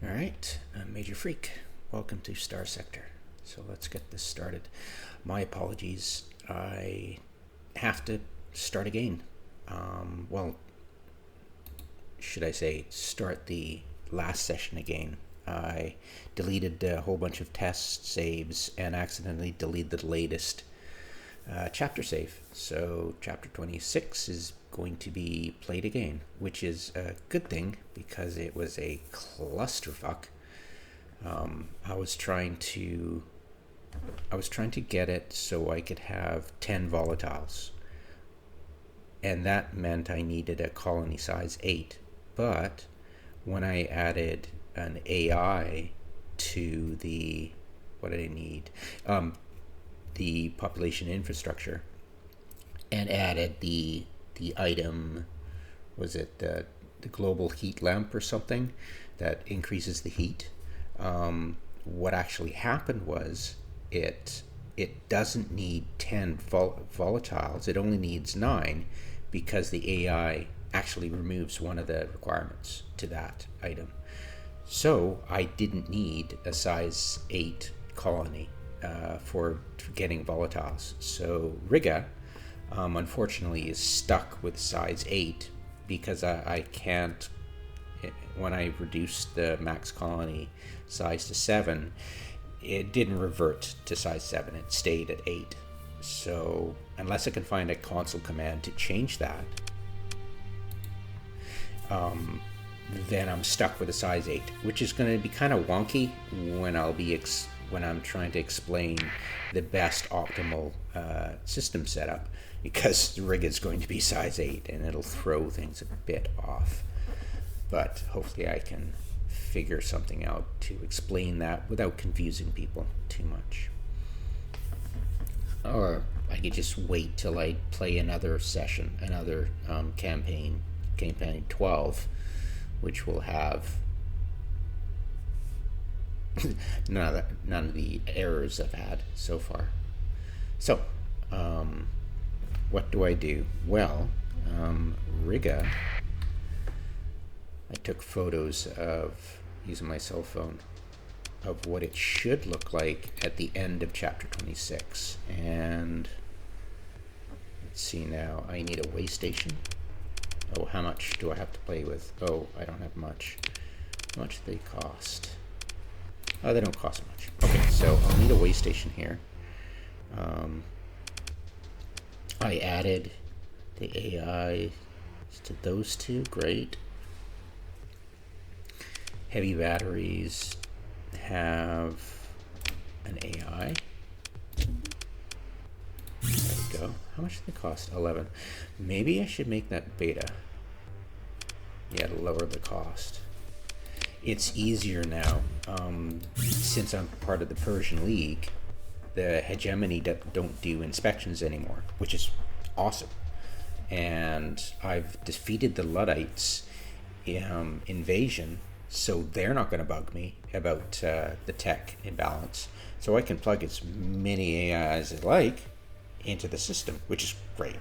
All right, I'm Major Freak. Welcome to Starsector. So let's get this started. My apologies. I have to start again. Well, should I say start the last session again. I deleted a whole bunch of test saves and accidentally deleted the latest chapter save. So chapter 26 is going to be played again, which is a good thing because it was a clusterfuck. I was trying to get it so I could have 10 volatiles, and that meant I needed a colony size 8. But when I added an AI to the the population infrastructure and added the item, was it the global heat lamp or something that increases the heat, what actually happened was it doesn't need 10 volatiles. It only needs 9 because the AI actually removes one of the requirements to that item. So I didn't need a size 8 colony for getting volatiles. So Riga, unfortunately, is stuck with size 8 because I can't, when I reduced the max colony size to 7, it didn't revert to size 7. It stayed at 8. So unless I can find a console command to change that, then I'm stuck with a size 8, which is going to be kind of wonky when I'm trying to explain the best optimal system setup, because the rig is going to be size 8 and it'll throw things a bit off. But hopefully I can figure something out to explain that without confusing people too much. Or I could just wait till I play another session, another campaign 12, which will have none of the errors I've had so far. So, what do I do? Well, Riga, I took photos of, using my cell phone, of what it should look like at the end of chapter 26. And let's see now, I need a way station. Oh, how much do I have to play with? Oh, I don't have much. How much do they cost? Oh, they don't cost much. Okay, so I'll need a way station here. I added the AI to those two. Great. Heavy batteries have an AI. There we go. How much do they cost? 11. Maybe I should make that beta. Yeah, to lower the cost. It's easier now. Since I'm part of the Persian League, the hegemony don't do inspections anymore, which is awesome. And I've defeated the Luddites invasion, so they're not going to bug me about the tech imbalance. So I can plug as many AI as I like into the system, which is great.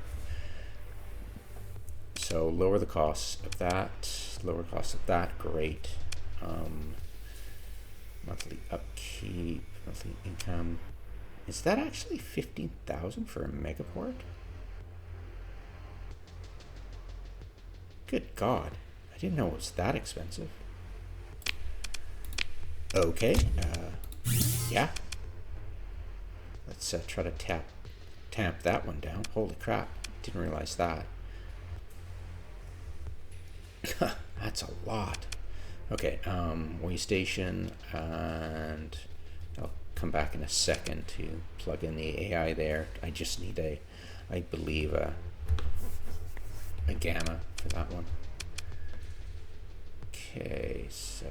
So lower the cost of that, great. Monthly upkeep, monthly income. Is that actually 15,000 for a megaport? Good God, I didn't know it was that expensive. Okay, yeah. Let's try to tamp that one down. Holy crap, didn't realize that. That's a lot. Okay, way station, and I'll come back in a second to plug in the AI there. I just need I believe a gamma for that one. Okay, so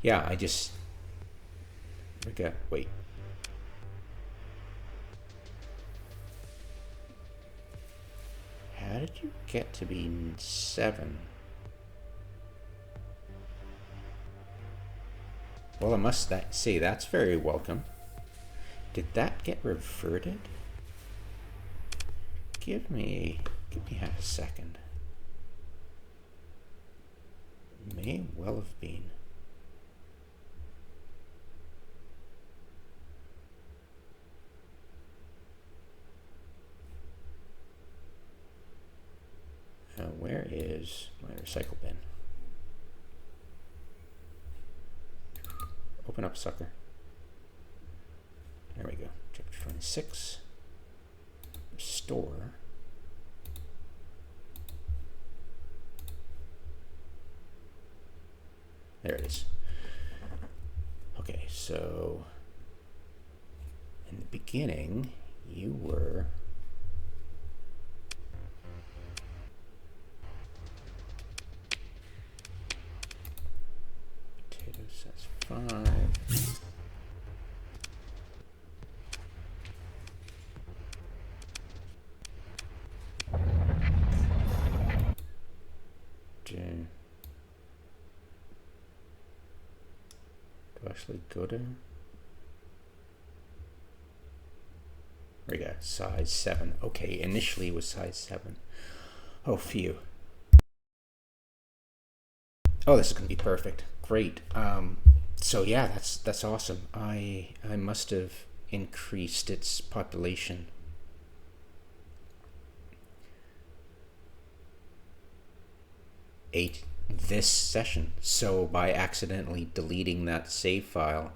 yeah, wait. How did you get to be 7? Well, I must say that's very welcome. Did that get reverted? Give me half a second. May well have been. is my recycle bin? Open up, sucker. There we go. Chapter 26. Restore. There it is. Okay, so in the beginning, you were potatoes, that's 5. Do I actually go to? There we go, size 7. Okay, initially it was size 7. Oh, phew. Oh, this is gonna be perfect. Great. So yeah, that's awesome. I must have increased its population. Eight this session. So by accidentally deleting that save file,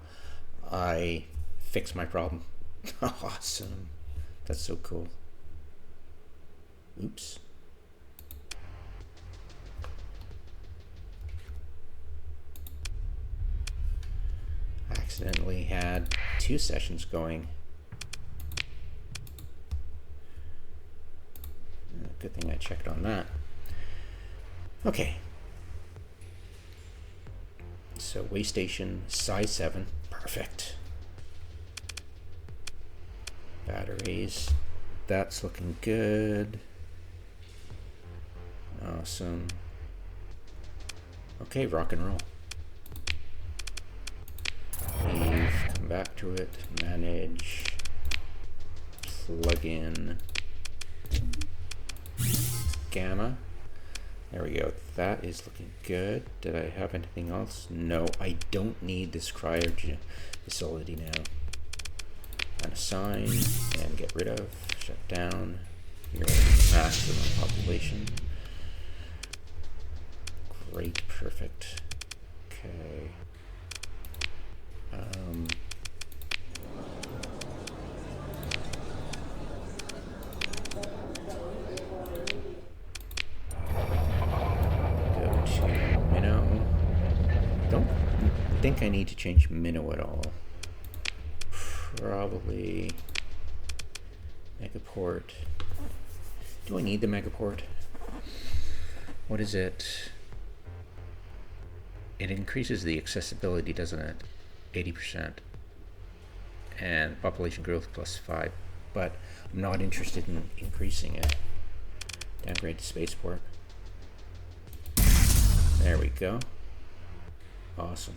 I fixed my problem. Awesome. That's so cool. Oops. I accidentally had 2 sessions going. Good thing I checked on that. Okay. So way station, size 7, perfect. Batteries, that's looking good. Awesome. Okay, rock and roll. Leave, come back to it, manage, plug in, gamma. There we go. That is looking good. Did I have anything else? No, I don't need this cryo facility now. Unassign and get rid of. Shut down. Your maximum population. Great, perfect. Okay. I think I need to change minnow at all. Probably megaport. Do I need the megaport? What is it? It increases the accessibility, doesn't it? 80%. And population growth +5. But I'm not interested in increasing it. Downgrade to spaceport. There we go. Awesome.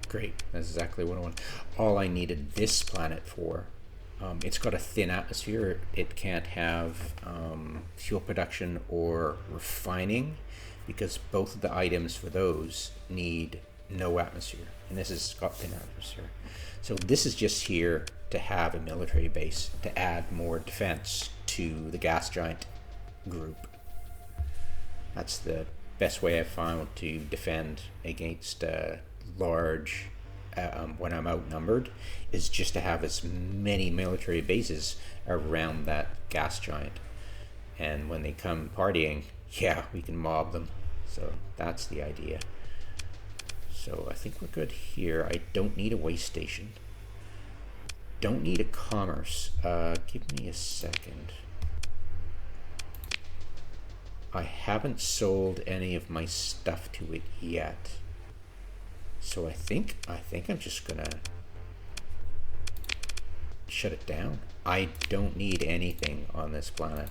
Great, that's exactly what I want. All I needed this planet for. It's got a thin atmosphere. It can't have fuel production or refining because both of the items for those need no atmosphere. And this has got thin atmosphere. So this is just here to have a military base to add more defense to the gas giant group. That's the best way I've found to defend against large, when I'm outnumbered, is just to have as many military bases around that gas giant. And when they come partying, yeah, we can mob them. So that's the idea. So I think we're good here. I don't need a waste station. Don't need a commerce. Give me a second. I haven't sold any of my stuff to it yet. So I think I'm just gonna shut it down. I don't need anything on this planet.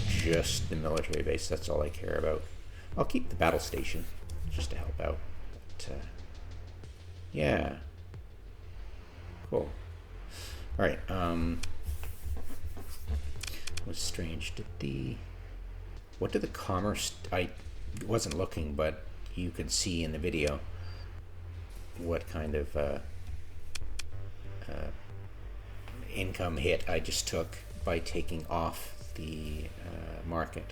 Just the military base, that's all I care about. I'll keep the battle station just to help out. But, yeah. Cool. Alright, was strange. What did the commerce, I wasn't looking, but you could see in the video what kind of income hit I just took by taking off the market.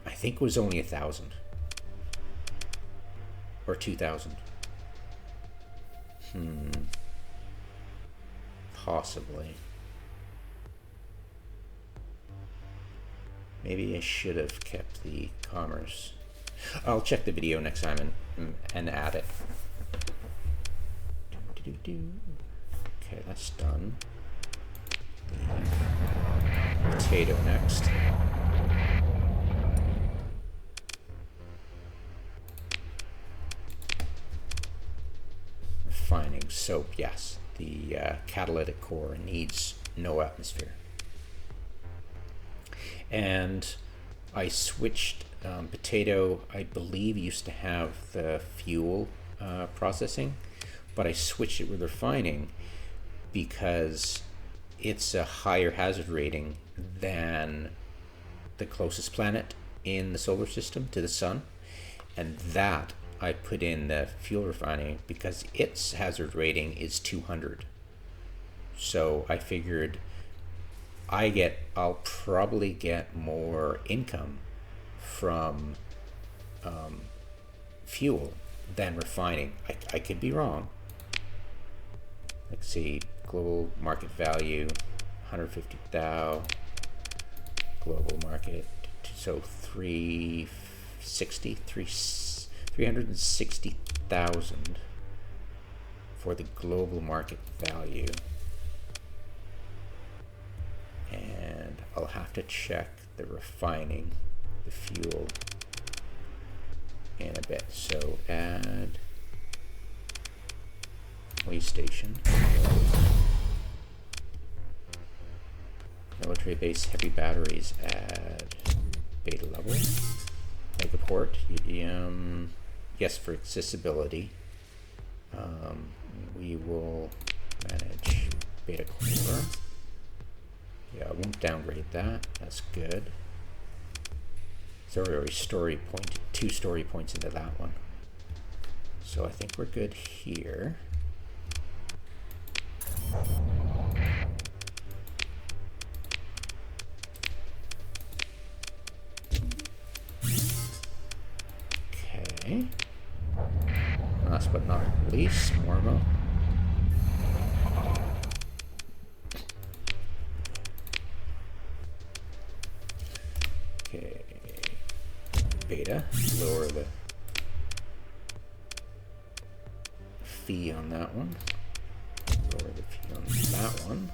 I think it was only 1,000 or 2,000. Possibly. Maybe I should have kept the commerce. I'll check the video next time and add it. Okay, that's done. The potato next. Refining soap, yes. The catalytic core needs no atmosphere. And I switched potato, I believe, used to have the fuel processing, but I switched it with refining because it's a higher hazard rating than the closest planet in the solar system to the sun, and that I put in the fuel refining because its hazard rating is 200. So I figured I'll probably get more income from fuel than refining. I could be wrong. Let's see, global market value, 150 thou, global market, so 360,000 for the global market value. And I'll have to check the refining, the fuel, in a bit. So add way station, military base, heavy batteries, add beta level, megaport, yes, for accessibility. We will manage beta core. Yeah, I won't downgrade that. That's good. So we're already two story points into that one. So I think we're good here. Okay. Last but not least, Mormo. Okay. Beta, lower the fee on that one. Lower the fee on that one.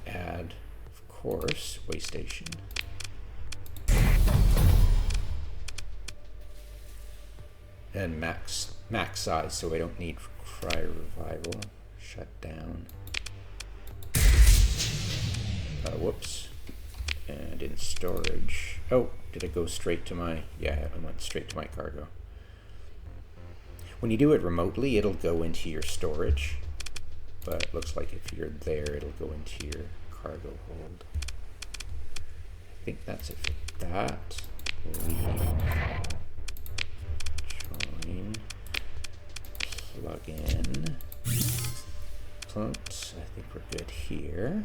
Add, of course, way station. And max size, so I don't need cryo revival. Shut down. Whoops. And in storage. Oh, did it go straight to my? Yeah, it went straight to my cargo. When you do it remotely, it'll go into your storage. But it looks like if you're there, it'll go into your cargo hold. I think that's it for that. Join. Plug in. Plunks. I think we're good here.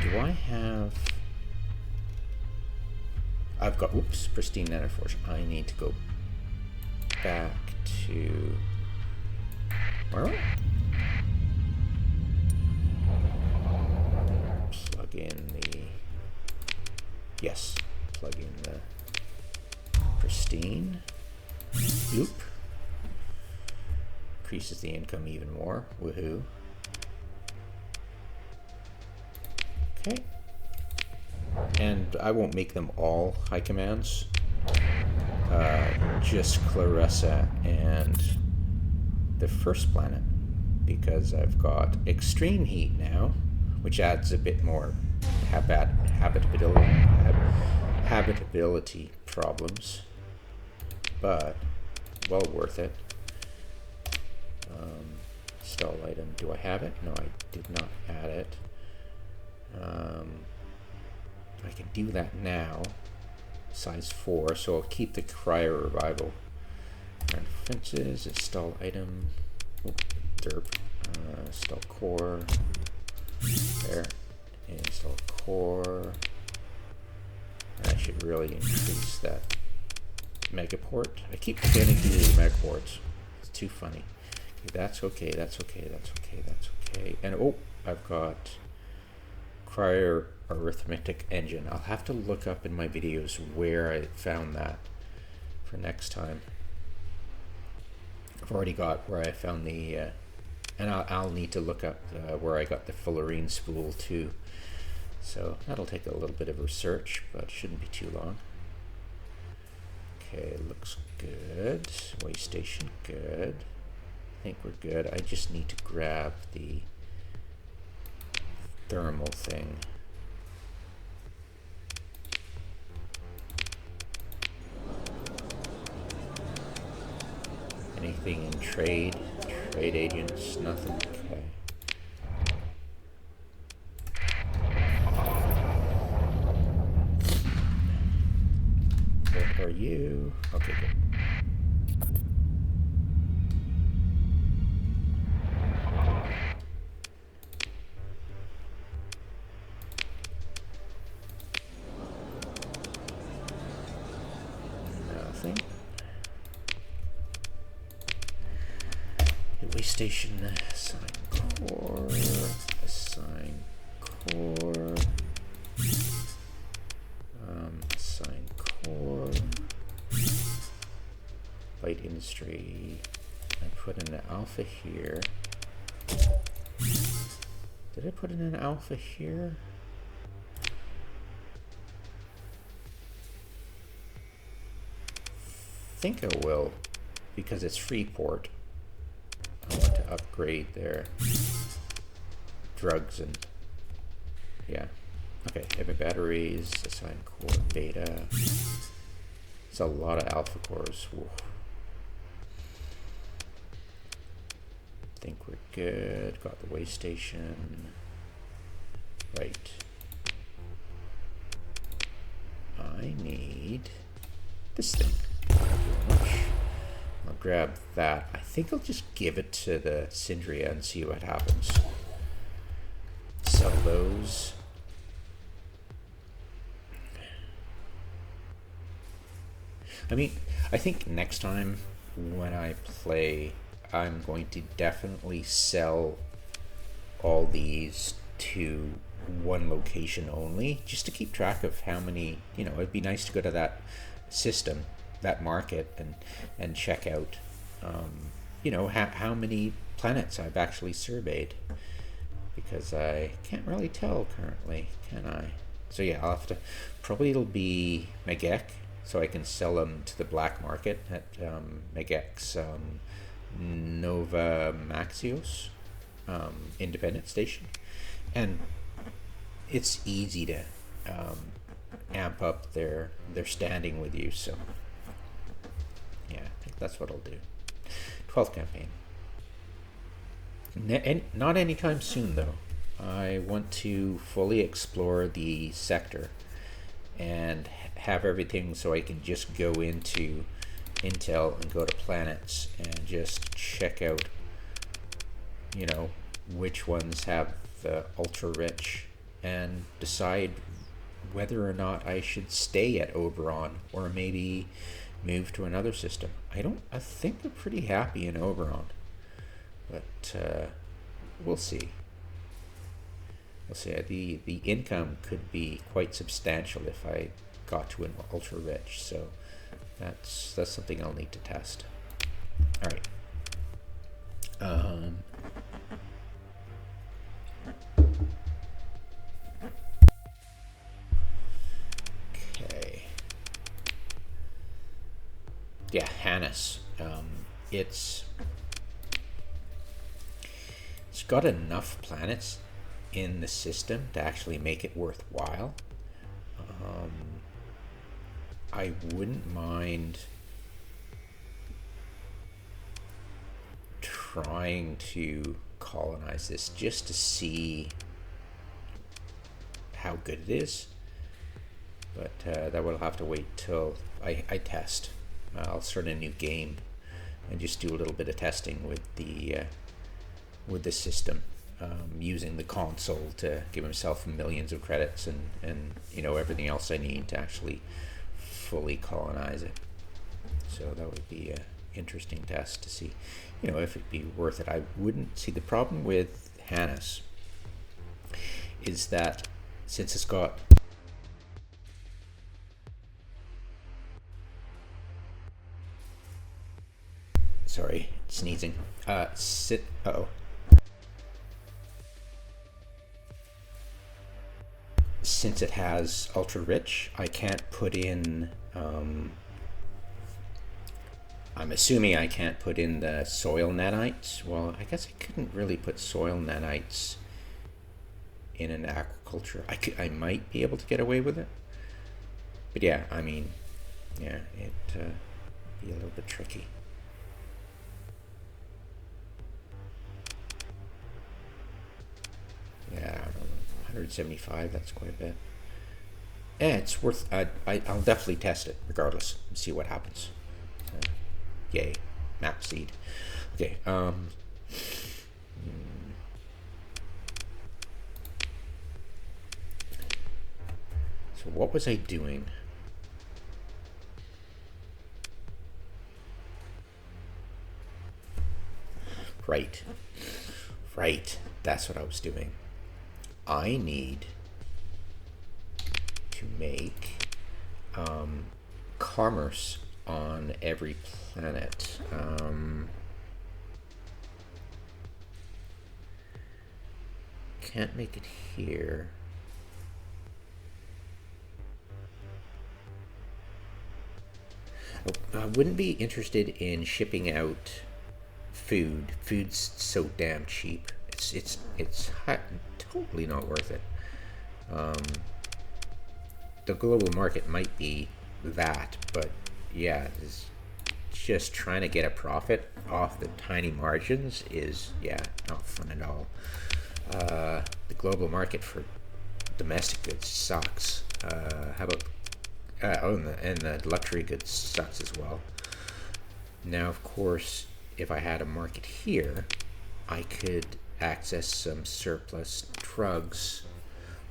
Do I have... I've got, oops, pristine nanoforge. I need to go back to... Where are we? Plug in the... Yes, plug in the pristine. Oop. Increases the income even more. Woohoo. Okay. And I won't make them all high commands. Just Clarissa and the first planet, because I've got extreme heat now, which adds a bit more habitability problems, but well worth it. Install item. Do I have it? No, I did not add it. I can do that now. size 4, so I'll keep the cryo revival. Iron fences, install item, derp, install core, there, install core. I should really increase that megaport. I keep forgetting to do the megaports. It's too funny. Okay, that's okay, that's okay, that's okay, that's okay. And oh, I've got cryo arithmetic engine. I'll have to look up in my videos where I found that for next time. I've already got where I found the, and I'll need to look up where I got the fullerene spool too. So that'll take a little bit of research, but shouldn't be too long. Okay, looks good. Way station, good. I think we're good. I just need to grab the thermal thing. Anything in trade? Trade agents? Nothing. Okay. What are you? Okay, good. Nothing. Station, assign core, assign core, assign core, light industry. I put in an alpha here. Did I put in an alpha here? I think I will, because it's Freeport. I want to upgrade their drugs and yeah. Okay, heavy batteries, assign core beta. It's a lot of alpha cores. Whoa. Think we're good. Got the way station. Right. I need this thing. Thank you very much. I'll grab that. I think I'll just give it to the Syndria and see what happens. Sell those. I mean, I think next time when I play, I'm going to definitely sell all these to one location only, just to keep track of how many, you know, it'd be nice to go to that system, that market, and check out, you know, how many planets I've actually surveyed, because I can't really tell currently, can I? So yeah, I'll have to, probably it'll be Megek, so I can sell them to the black market at Megek's Nova Maxios independent station. And it's easy to amp up their standing with you, so yeah, I think that's what I'll do. 12th campaign. Not anytime soon though. I want to fully explore the sector and have everything so I can just go into Intel and go to planets and just check out, you know, which ones have the ultra rich and decide whether or not I should stay at Oberon or maybe move to another system. I think I'm pretty happy in Oberon, but we'll see. We'll see. The income could be quite substantial if I got to an ultra rich, so that's something I'll need to test. All right. Okay. Yeah, Hannes. It's got enough planets in the system to actually make it worthwhile. I wouldn't mind trying to colonize this just to see how good it is. but that will have to wait till I test. I'll start a new game and just do a little bit of testing with the system, using the console to give myself millions of credits and you know, everything else I need to actually fully colonize it. So that would be an interesting test to see, you know, if it'd be worth it. I wouldn't see the problem with Hannes is that since it's got sorry, sneezing. Since it has ultra rich, I can't put in. I'm assuming I can't put in the soil nanites. Well, I guess I couldn't really put soil nanites in an aquaculture. I might be able to get away with it, but yeah, I mean, yeah, it'd be a little bit tricky. Yeah, I don't know, 175. That's quite a bit. Yeah, it's worth. I'll definitely test it regardless and see what happens. Yay, map seed. Okay. So what was I doing? Right. That's what I was doing. I need to make commerce on every planet. Can't make it here. I wouldn't be interested in shipping out food. Food's so damn cheap. It's totally not worth it. The global market might be that, but yeah, it's just trying to get a profit off the tiny margins is, yeah, not fun at all. The global market for domestic goods sucks. How about and the luxury goods sucks as well. Now, of course, if I had a market here, I could access some surplus drugs,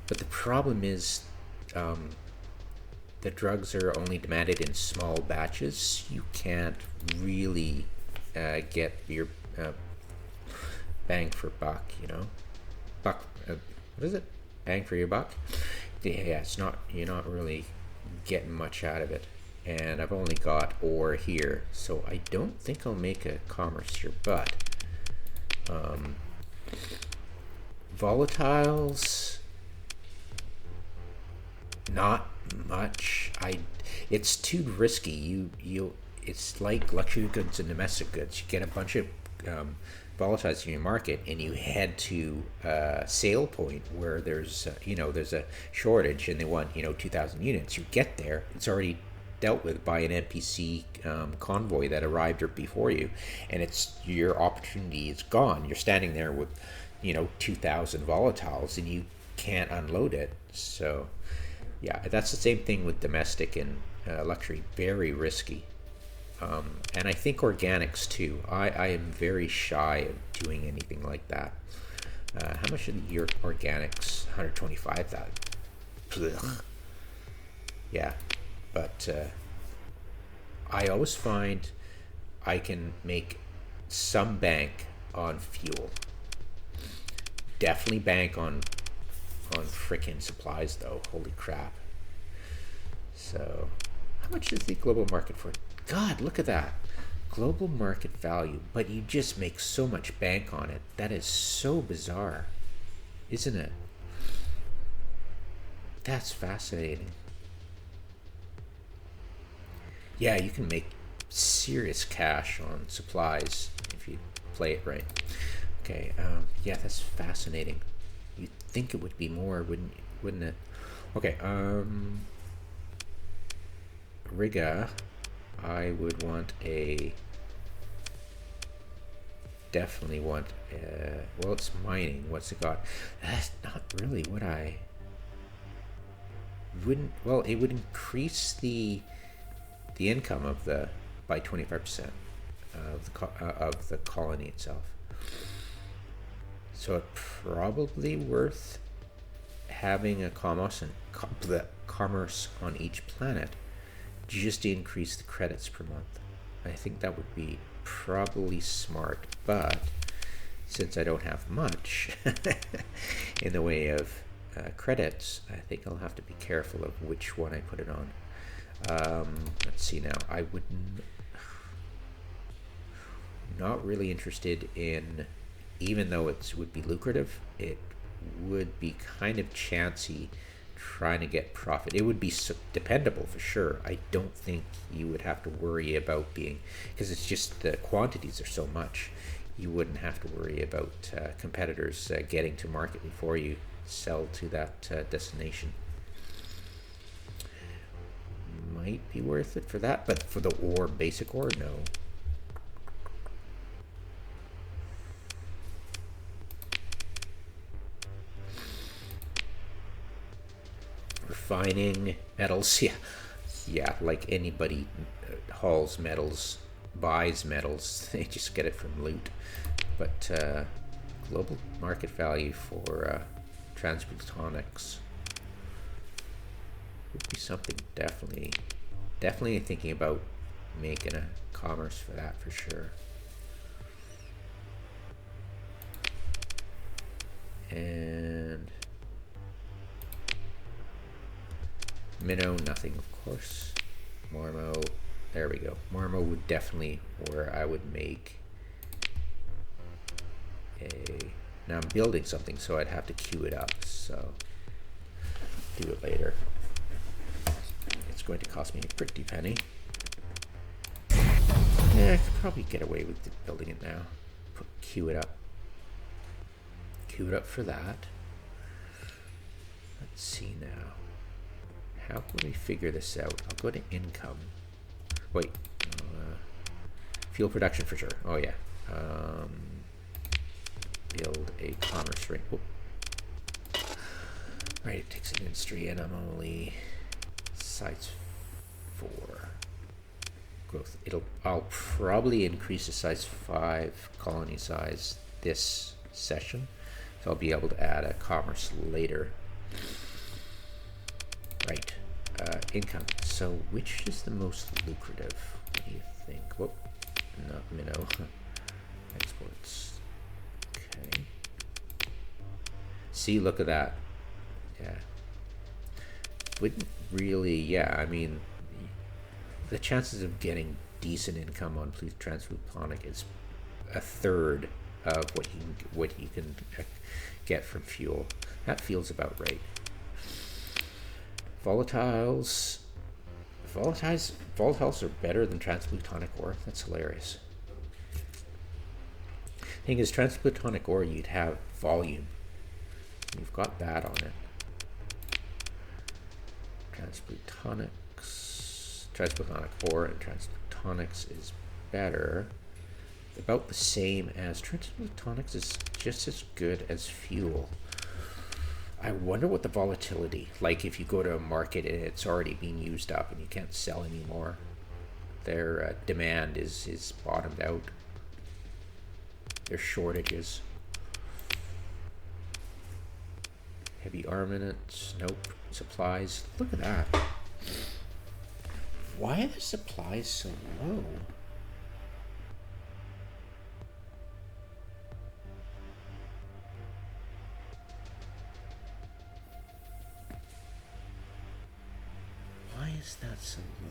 but the problem is the drugs are only demanded in small batches. You can't really get your bang for buck, you know? What is it? Bang for your buck? Yeah, it's not, you're not really getting much out of it. And I've only got ore here, so I don't think I'll make a commerce here, but volatiles, not much. It's too risky. It's like luxury goods and domestic goods. You get a bunch of volatiles in your market, and you head to a sale point where there's there's a shortage, and they want 2,000 units. You get there, it's already dealt with by an NPC convoy that arrived before you, and it's your opportunity is gone. You're standing there with 2,000 volatiles, and you can't unload it. So yeah, that's the same thing with domestic and luxury. Very risky. And I think organics too. I am very shy of doing anything like that. How much are your organics? 125,000. Yeah, but I always find I can make some bank on fuel. Definitely bank on frickin' supplies though. Holy crap. So how much is the global market for? God, look at that. Global market value, but you just make so much bank on it. That is so bizarre, isn't it? That's fascinating. Yeah, you can make serious cash on supplies if you play it right. Okay, yeah, that's fascinating. You'd think it would be more, wouldn't it? Okay, Riga, I would want definitely want, well, it's mining. What's it got? That's not really what I wouldn't, well, it would increase the income of the by 25% of the colony itself. So it's probably worth having a commerce on each planet just to increase the credits per month. I think that would be probably smart, but since I don't have much in the way of credits, I think I'll have to be careful of which one I put it on. Let's see now. I would not really interested in, even though it would be lucrative, it would be kind of chancy trying to get profit. It would be dependable for sure. I don't think you would have to worry about being, because it's just the quantities are so much, you wouldn't have to worry about competitors getting to market before you sell to that destination. Might be worth it for that, but for the ore, basic ore, no. Refining metals, yeah, like anybody hauls metals, buys metals, they just get it from loot. But global market value for transplutonics would be something definitely thinking about making a commerce for that for sure. And minnow, nothing of course. Mormo, there we go. Mormo would definitely where I would make a, now I'm building something so I'd have to queue it up, so do it later. It's going to cost me a pretty penny. Yeah, I could probably get away with building it now. Queue it up. Queue it up for that. Let's see now. How can we figure this out? I'll go to income. Wait. Fuel production for sure. Oh yeah. Build a commerce ring. Whoop. Right, it takes an industry and I'm only size 4 growth. I'll probably increase the size 5 colony size this session, so I'll be able to add a commerce later. Right, income. So which is the most lucrative? What do you think? Whoop, not minnow. Exports. Okay. See, look at that. Yeah. Wouldn't really, yeah, I mean, the chances of getting decent income on transplutonic is a third of what you can get from fuel. That feels about right. Volatiles are better than transplutonic ore. That's hilarious. Thing is, transplutonic ore, you'd have volume. You've got that on it. Transplutonic ore and transplutonics is better. About the same as transplutonics is just as good as fuel. I wonder what the volatility, like if you go to a market and it's already being used up and you can't sell anymore, their demand is bottomed out. There's shortages. Heavy armaments, nope. Supplies, look at that. Why are the supplies so low? Why is that so low?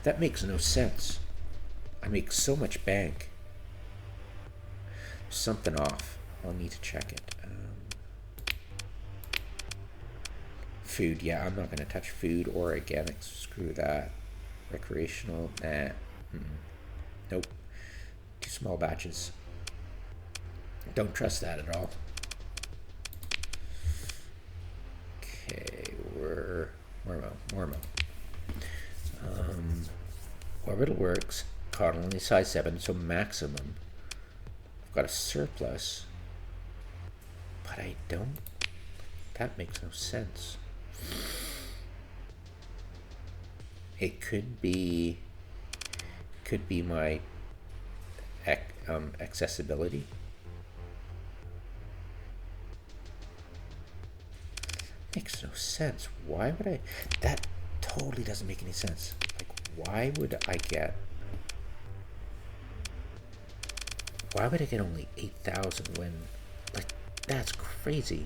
That makes no sense. I make so much bank. There's something off. I'll need to check it. Food, yeah, I'm not going to touch food or organics. Screw that. Recreational, nah. Nope. Too small batches. Don't trust that at all. Okay, we're Mormo. Orbital works. Colony size 7, so maximum. I've got a surplus, but I don't That makes no sense. It could be my accessibility. Makes no sense. Why would I? That totally doesn't make any sense. Like, why would I get only 8,000 when, like, that's crazy.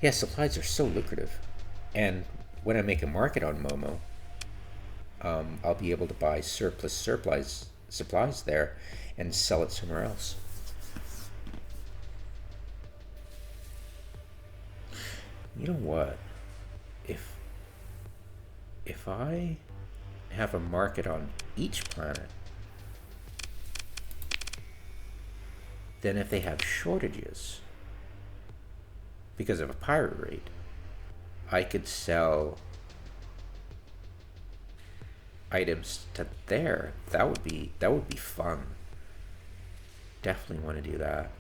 Yeah, supplies are so lucrative, and when I make a market on Momo, I'll be able to buy surplus supplies there and sell it somewhere else. You know what? If I have a market on each planet, then if they have shortages because of a pirate raid, I could sell items to there. That would be fun. Definitely want to do that.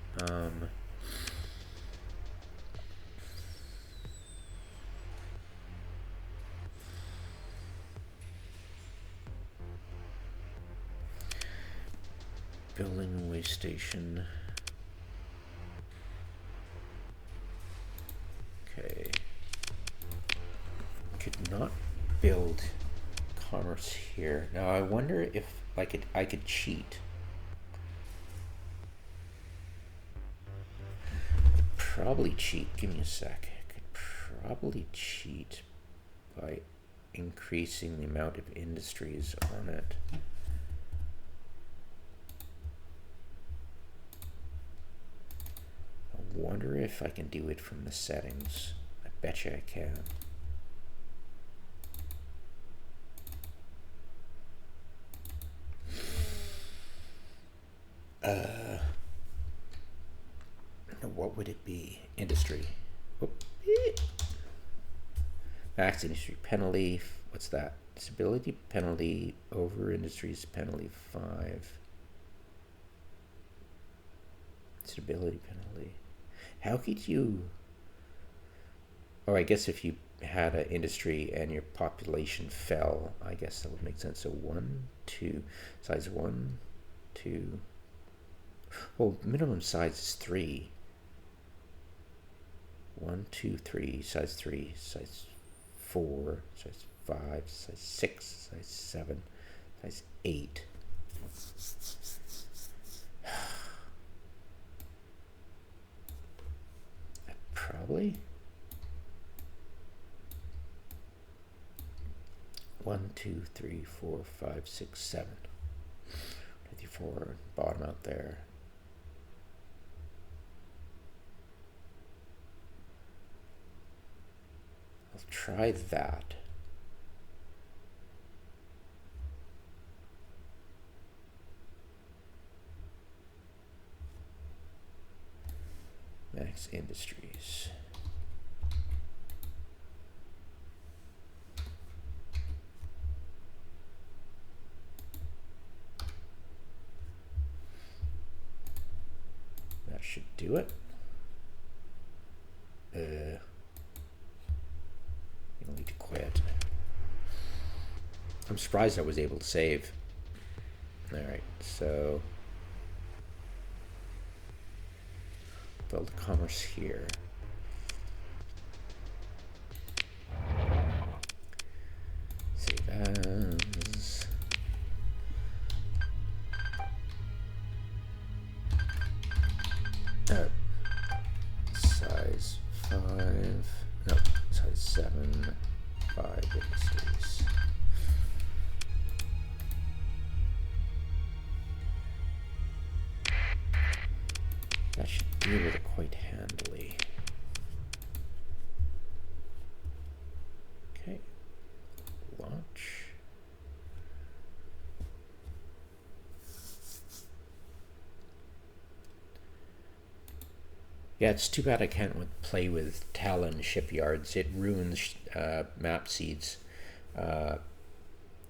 Building a way station. Okay. Could not build commerce here. Now I wonder if I could cheat. Probably cheat. Give me a sec. I could probably cheat by increasing the amount of industries on it. I wonder if I can do it from the settings. I bet you I can. What would it be? Industry. Max industry penalty. What's that? Disability penalty over industries penalty 5. Stability penalty. How could you? Oh, I guess if you had an industry and your population fell, I guess that would make sense. So 1, 2, size 1, 2. Well, minimum size is 3. 1, 2, 3, size 3, size 4, size 5, size 6, size 7, size 8. Probably 1, 2, 3, 4, 5, 6, 7. 54 bottom out there. I'll try that. Max Industries. That should do it. You'll need to quit. I'm surprised I was able to save. All right, so build commerce here. Save as. Size 5. No, size 7. 5 industries. That should deal with it quite handily. Okay, launch. Yeah, it's too bad I can't play with Talon shipyards. It ruins map seeds.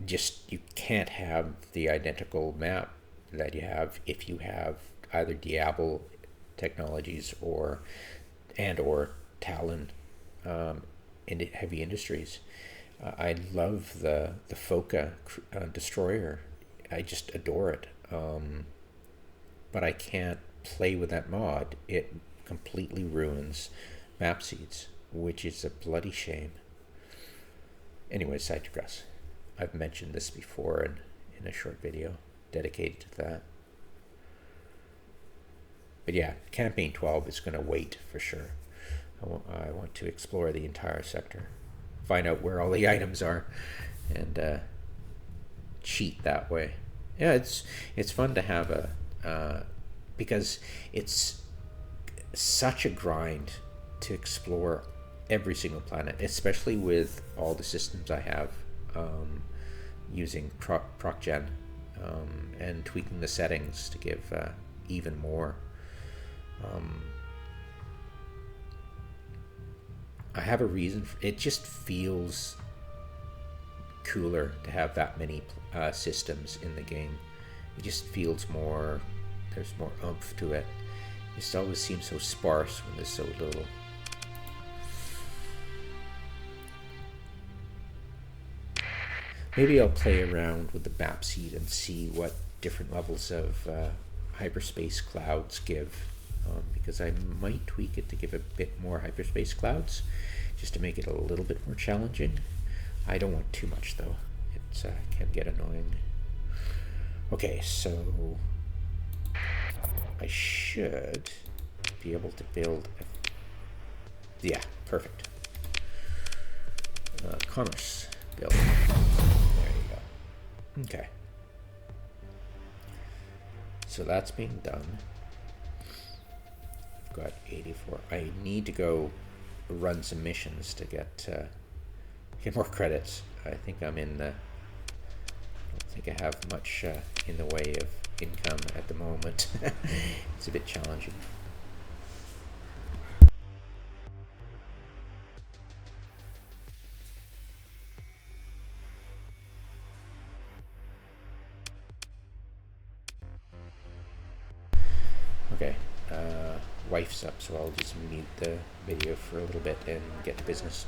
Just, you can't have the identical map that you have if you have either Diablo technologies or Talon in heavy industries. I love the Foca destroyer. I just adore it. But I can't play with that mod. It completely ruins map seeds, which is a bloody shame. Anyway, side digress. I've mentioned this before in a short video dedicated to that. But yeah, campaign 12 is going to wait for sure. I want to explore the entire sector, find out where all the items are, and cheat that way. Yeah, it's fun to have because it's such a grind to explore every single planet, especially with all the systems I have, using Procgen and tweaking the settings to give even more. I have a reason for it. Just feels cooler to have that many systems in the game. It just feels more, there's more oomph to it. It just always seems so sparse when there's so little. Maybe I'll play around with the map seed and see what different levels of hyperspace clouds give, because I might tweak it to give a bit more hyperspace clouds, just to make it a little bit more challenging. I don't want too much though. It can get annoying. Okay, so I should be able to build yeah, perfect. Commerce build. There you go. Okay. So that's being done. I've got 84. I need to go run some missions to get more credits. I think I'm in the. I don't think I have much in the way of income at the moment. It's a bit challenging. Okay, wife's up, so I'll just mute the video for a little bit and get to business.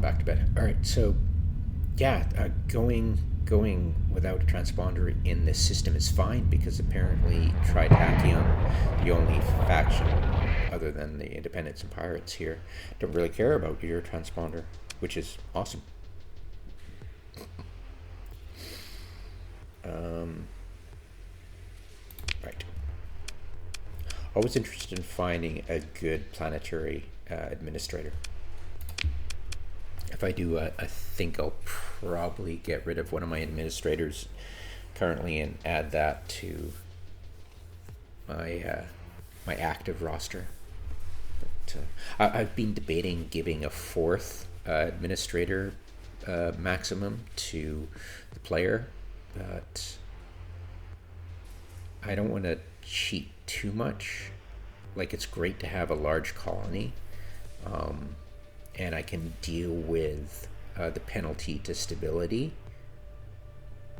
back to bed. All right, so yeah, going without a transponder in this system is fine, because apparently Tritachyon, the only faction other than the Independents and Pirates here, don't really care about your transponder, which is awesome. Right. Always interested in finding a good planetary administrator. If I do, I think I'll probably get rid of one of my administrators currently and add that to my my active roster. But I've been debating giving a fourth administrator maximum to the player, but I don't want to cheat too much. Like, it's great to have a large colony, and I can deal with the penalty to stability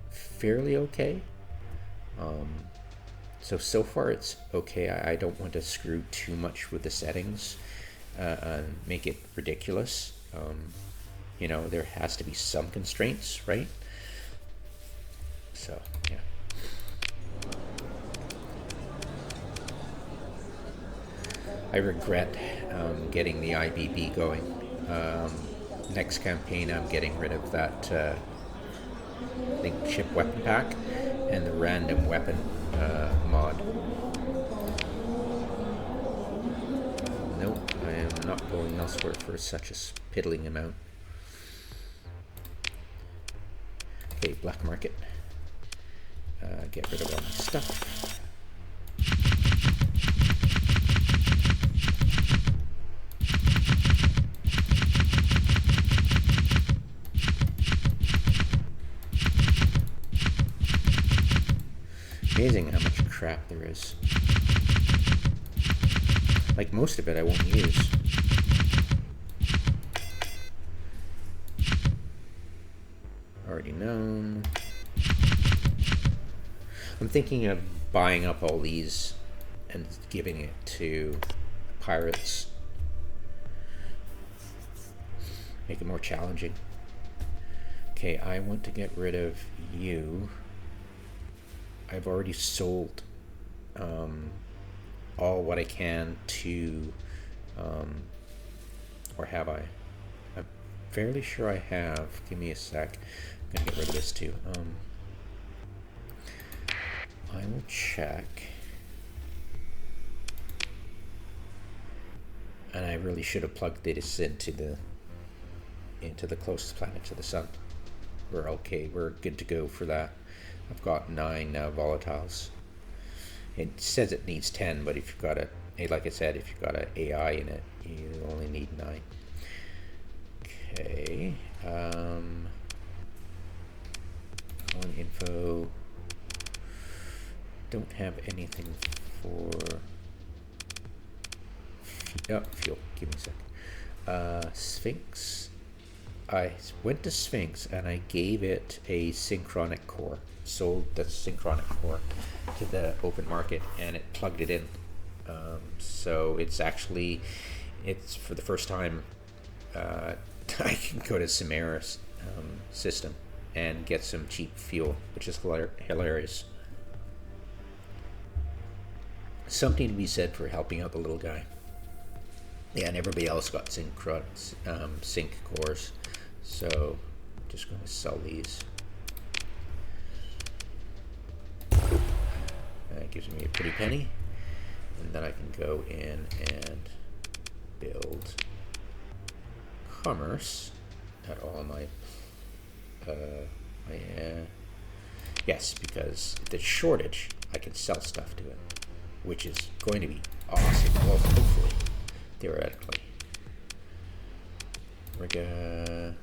fairly okay. So far it's okay. I don't want to screw too much with the settings and make it ridiculous. You know, there has to be some constraints, right? So, yeah. I regret getting the IBB going. Next campaign I'm getting rid of that I think ship weapon pack and the random weapon mod. Nope, I am not going elsewhere for such a piddling amount. Okay, black market. Get rid of all my stuff. Amazing how much crap there is. Like, most of it I won't use. Already known. I'm thinking of buying up all these and giving it to pirates. Make it more challenging. Okay, I want to get rid of you. I've already sold all what I can to, or have I? I'm fairly sure I have. Give me a sec. I'm gonna get rid of this too. I will check. And I really should have plugged this into the closest planet to the sun. We're okay. We're good to go for that. I've got 9 volatiles. It says it needs 10, but if you've got like I said, if you've got an AI in it, you only need 9. Okay. On info. Don't have anything for fuel. Give me a sec. Sphinx. I went to Sphinx and I gave it a synchronic core. Sold the synchronic core to the open market and it plugged it in. So it's for the first time I can go to Samara's system and get some cheap fuel, which is hilarious. Something to be said for helping out the little guy. Yeah, and everybody else got sync cores. So I'm just going to sell these. That gives me a pretty penny. And then I can go in and build commerce at all my yes, because if there's shortage, I can sell stuff to it, which is going to be awesome. Well, hopefully, theoretically. We're gonna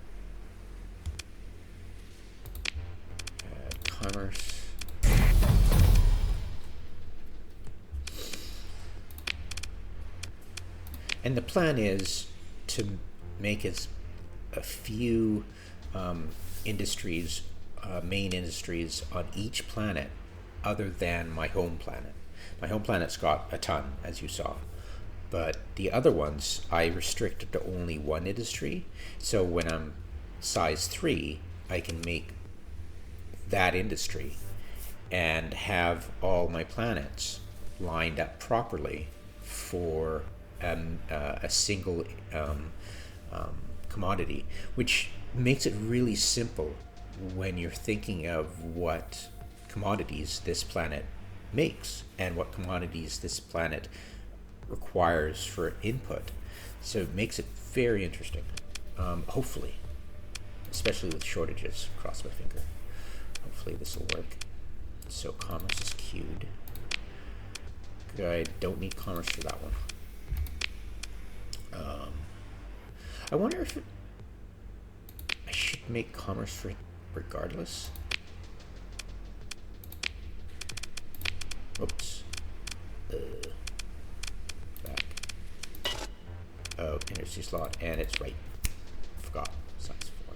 add commerce. And the plan is to make a few industries, main industries on each planet other than my home planet. My home planet's got a ton, as you saw. But the other ones, I restricted to only one industry. So when I'm size 3, I can make that industry and have all my planets lined up properly for a single commodity, which makes it really simple when you're thinking of what commodities this planet makes and what commodities this planet requires for input. So it makes it very interesting, hopefully, especially with shortages. Cross my finger. Hopefully this will work. So commerce is queued. I don't need commerce for that one. I wonder if I should make commerce for it regardless. Oops. Back. Oh, industry slot, and it's right. Forgot. Size 4.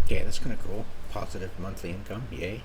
Okay, that's kind of cool. Positive monthly income, yay.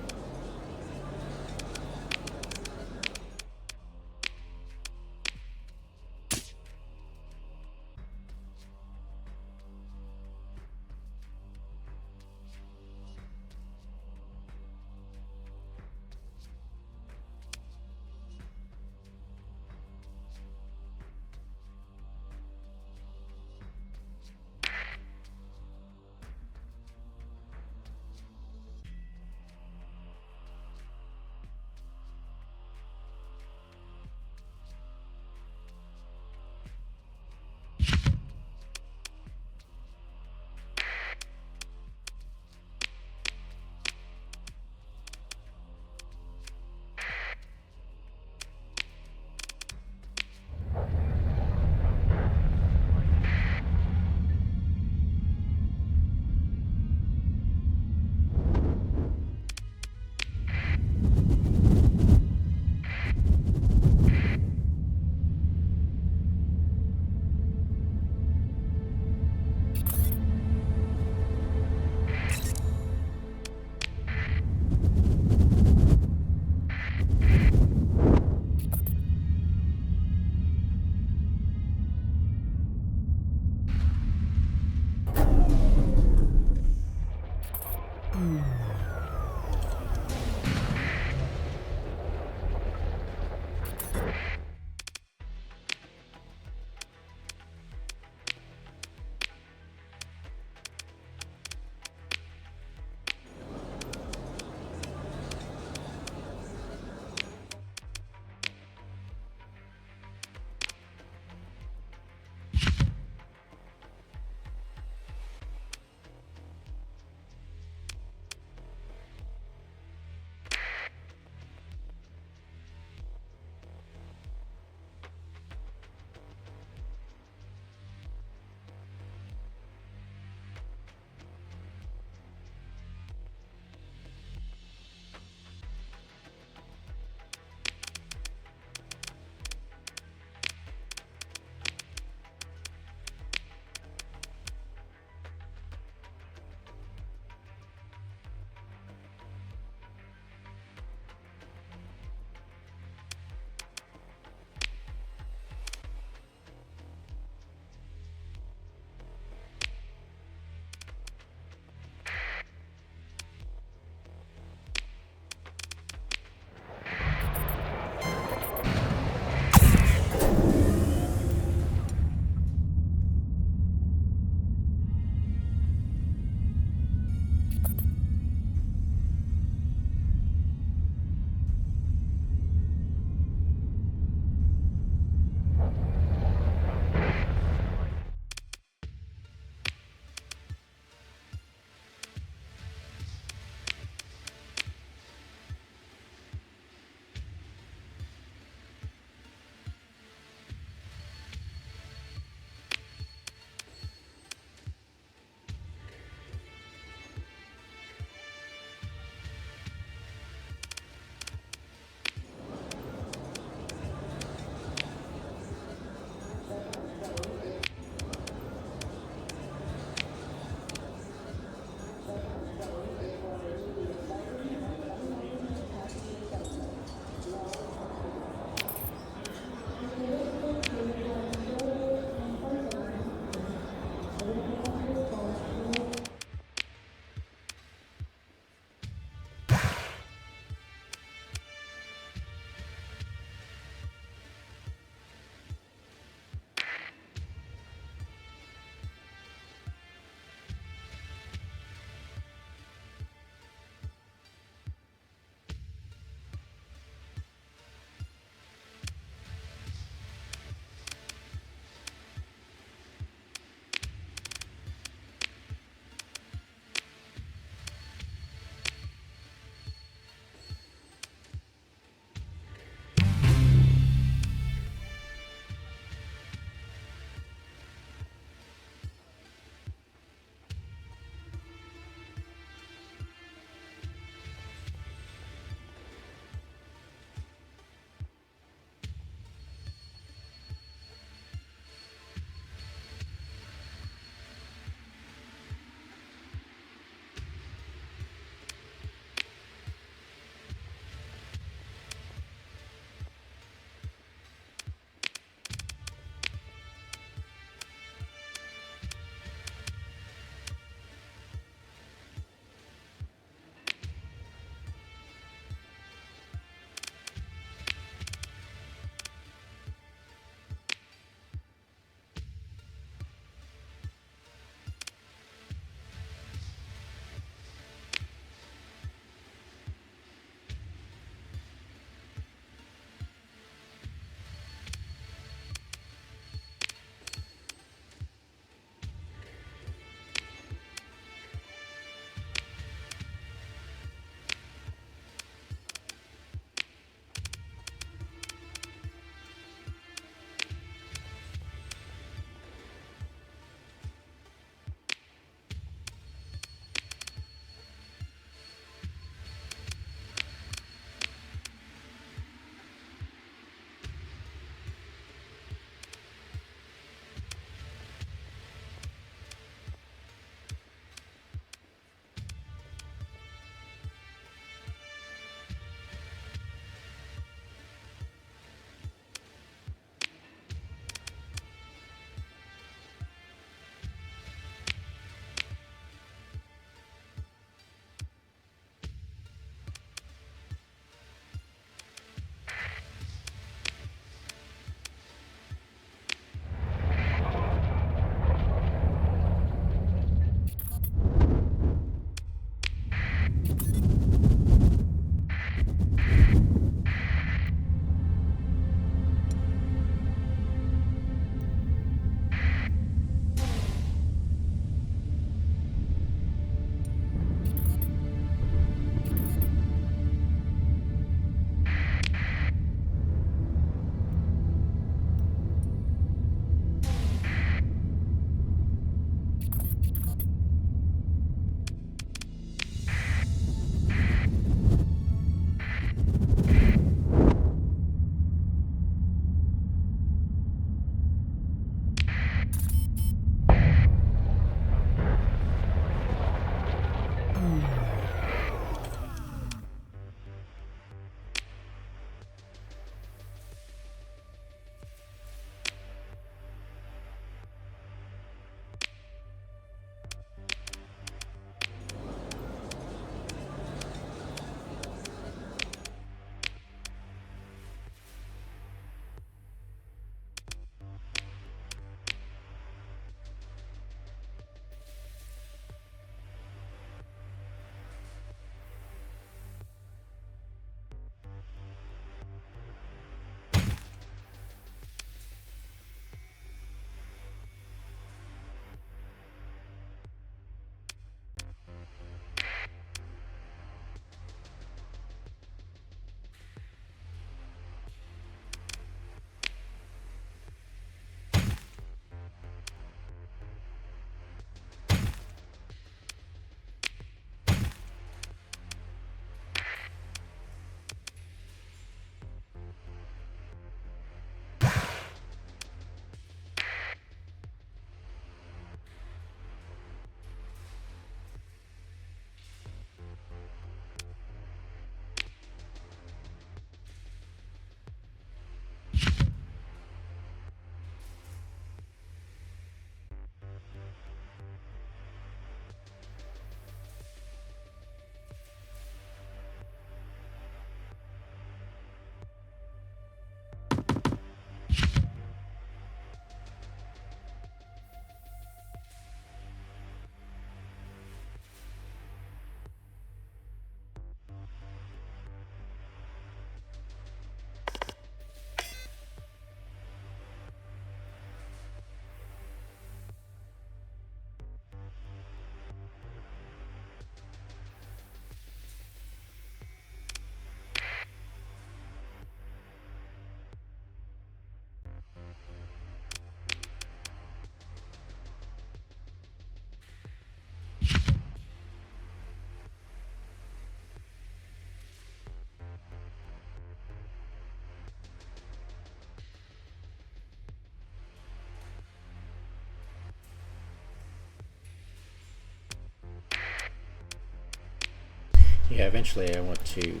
Yeah, eventually I want to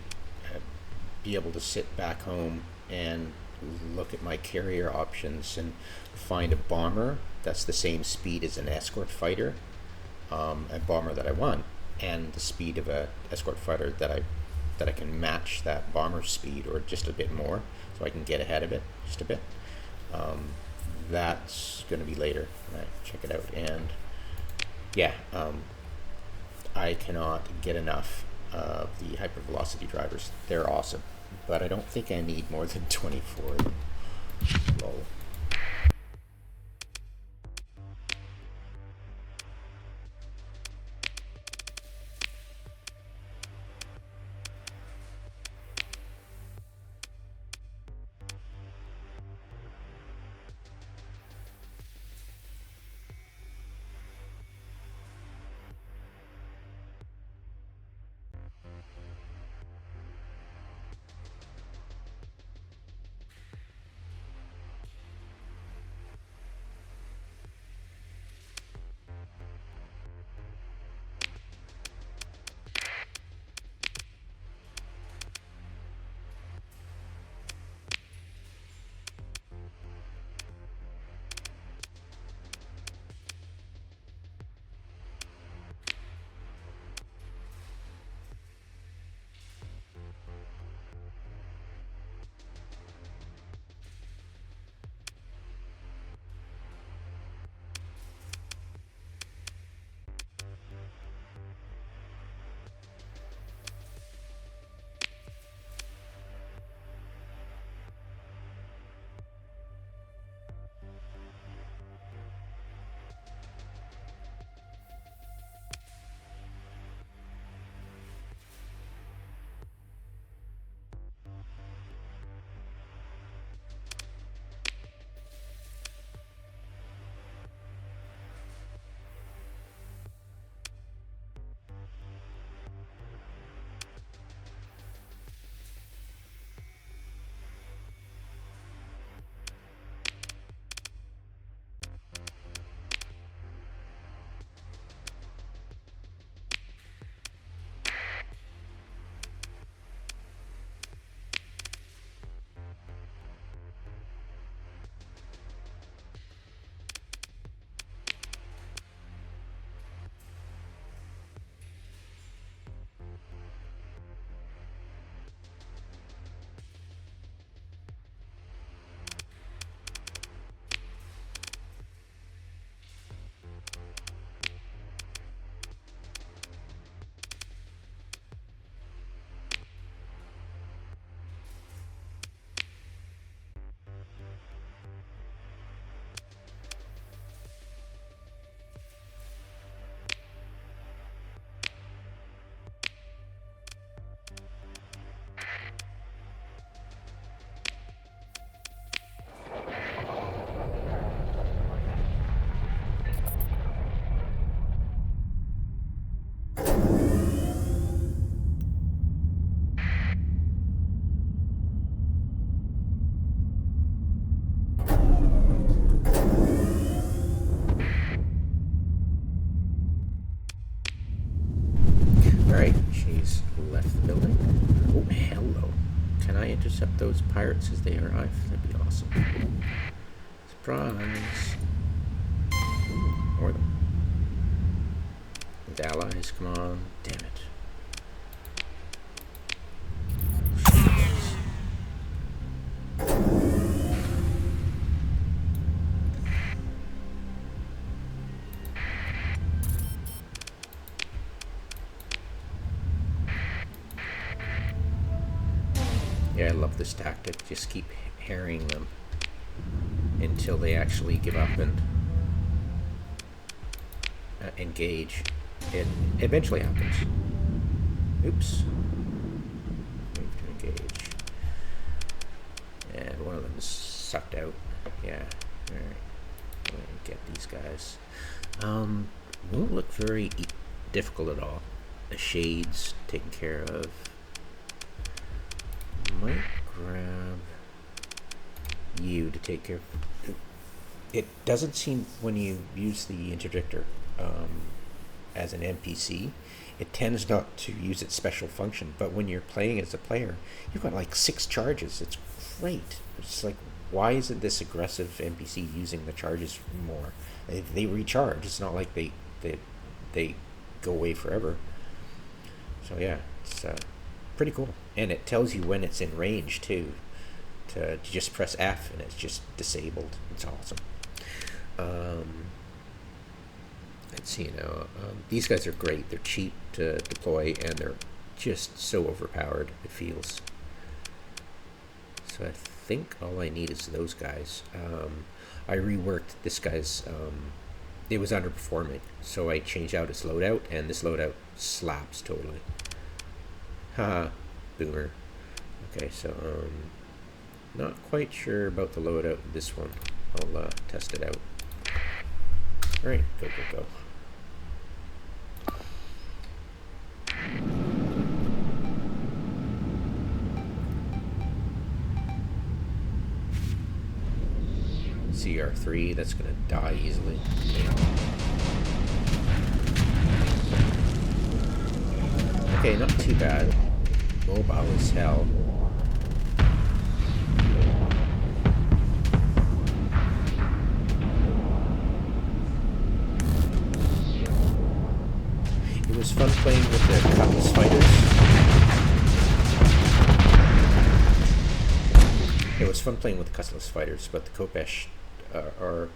be able to sit back home and look at my carrier options and find a bomber that's the same speed as an escort fighter, a bomber that I want, and the speed of a escort fighter that I can match that bomber's speed or just a bit more, so I can get ahead of it just a bit. That's going to be later. Right, check it out. And yeah, I cannot get enough of the hypervelocity drivers. They're awesome, but I don't think I need more than 24 of them. Lol. Intercept those pirates as they arrive. That'd be awesome. Surprise! Ooh, more of them. With allies, come on. Damn it. Yeah, I love this tactic. Just keep harrying them until they actually give up and engage. It eventually happens. Oops. Move to engage. And one of them is sucked out. Yeah. Alright. I'm going to get these guys. Won't look very difficult at all. The shades taken care of. Might grab you to take care of. It doesn't seem when you use the interdictor as an NPC, it tends not to use its special function. But when you're playing as a player, you've got like 6 charges. It's great. It's like, why isn't this aggressive NPC using the charges more? They recharge. It's not like they go away forever. So yeah, it's pretty cool. And it tells you when it's in range too. To just press F and it's just disabled. It's awesome. Let's see now. These guys are great. They're cheap to deploy and they're just so overpowered, it feels. So I think all I need is those guys. I reworked this guy's, it was underperforming, so I changed out its loadout, and this loadout slaps totally. Haha, boomer. Okay, so not quite sure about the loadout of this one. I'll test it out. Alright, go. CR3, that's gonna die easily. Okay, not too bad. Mobile as hell. It was fun playing with the Cutlass fighters. It was fun playing with the Cutlass fighters, but the Khopesh are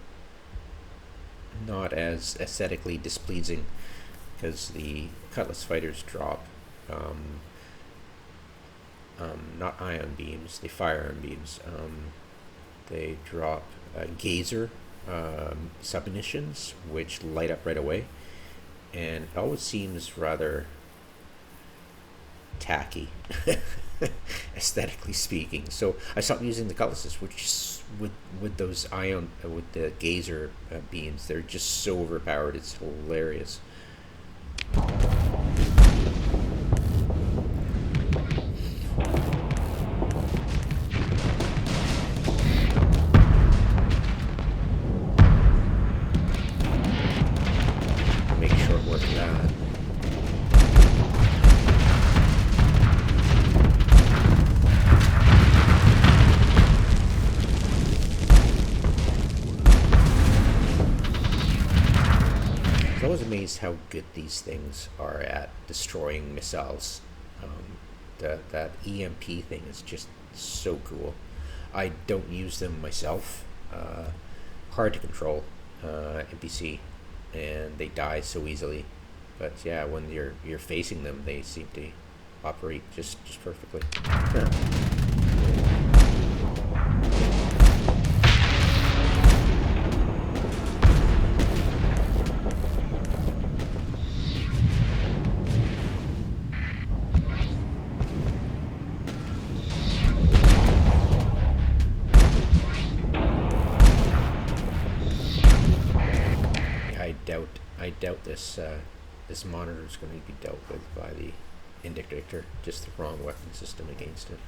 not as aesthetically displeasing because the Cutlass fighters drop not ion beams, they fire ion beams. They drop gazer submunitions, which light up right away, and it always seems rather tacky, aesthetically speaking. So I stopped using the cutlasses, which is with those ion with the gazer beams. They're just so overpowered. It's hilarious. Make short work of that. I was amazed how good these things are at destroying missiles. That EMP thing is just so cool. I don't use them myself. Hard to control NPC, and they die so easily. But yeah, when you're facing them, they seem to operate just perfectly. I doubt this monitor is going to be dealt with by the Indictor. Just the wrong weapon system against it.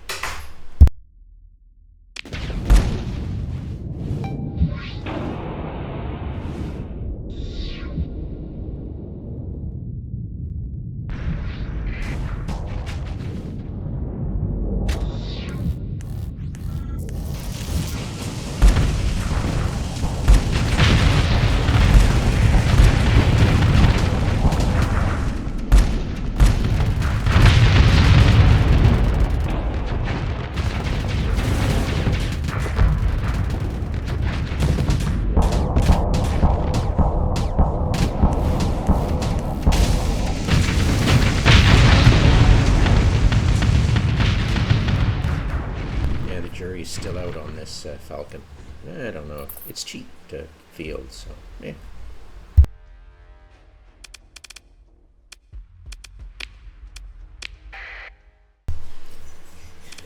Still out on this Falcon. I don't know. It's cheap to field, so yeah.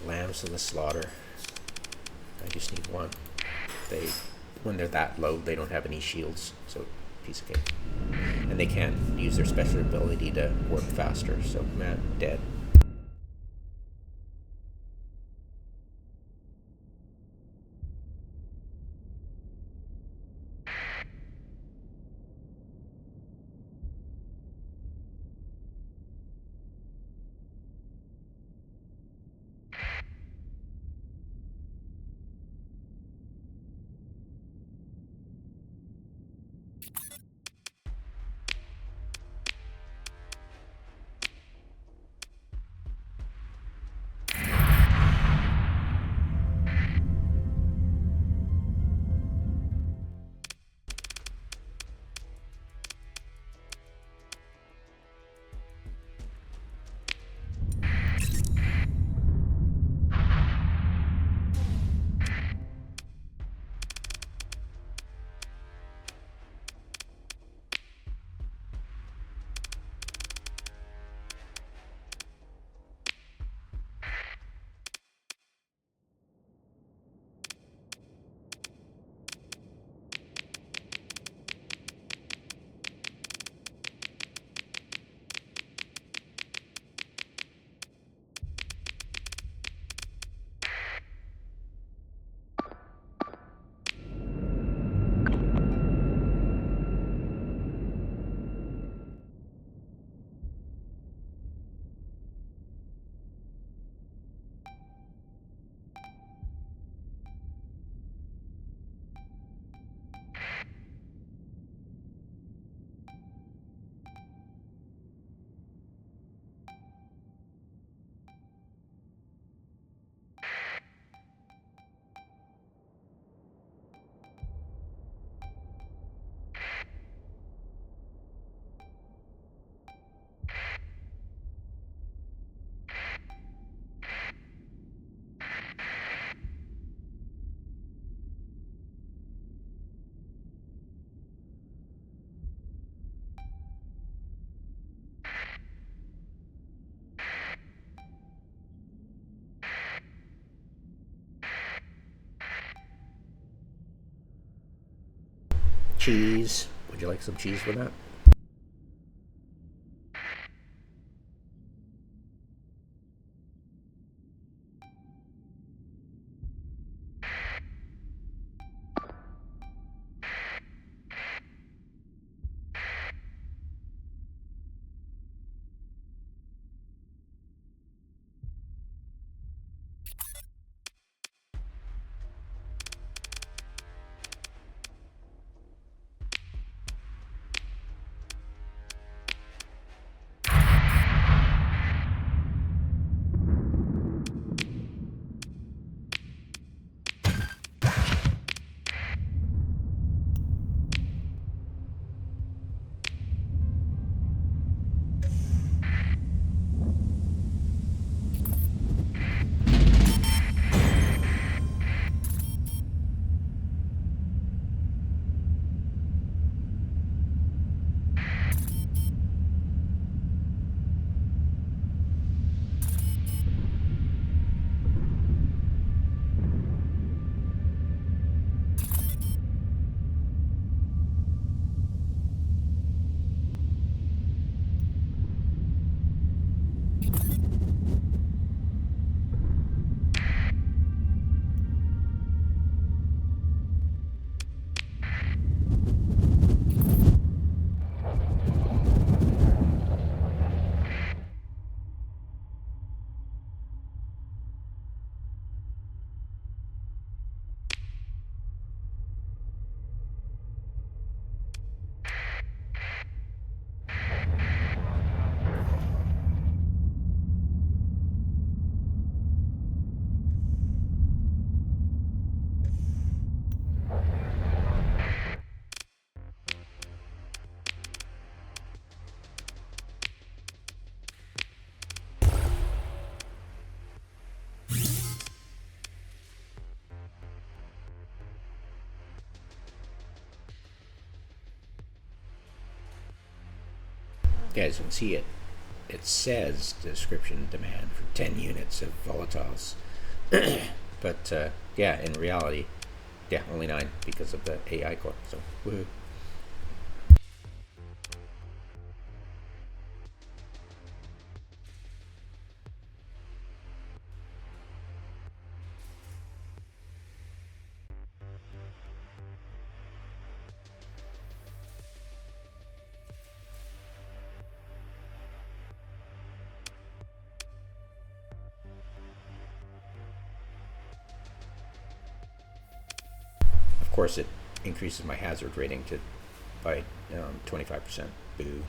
Lambs to the slaughter. I just need one. When they're that low, they don't have any shields, so piece of cake. And they can't use their special ability to warp faster, so man, dead. cheese. Would you like some cheese with that? Guys can see it. It says description demand for 10 units of volatiles. But yeah, in reality, yeah, only 9 because of the AI core. So woohoo. Of course, it increases my hazard rating by 25%. Boo.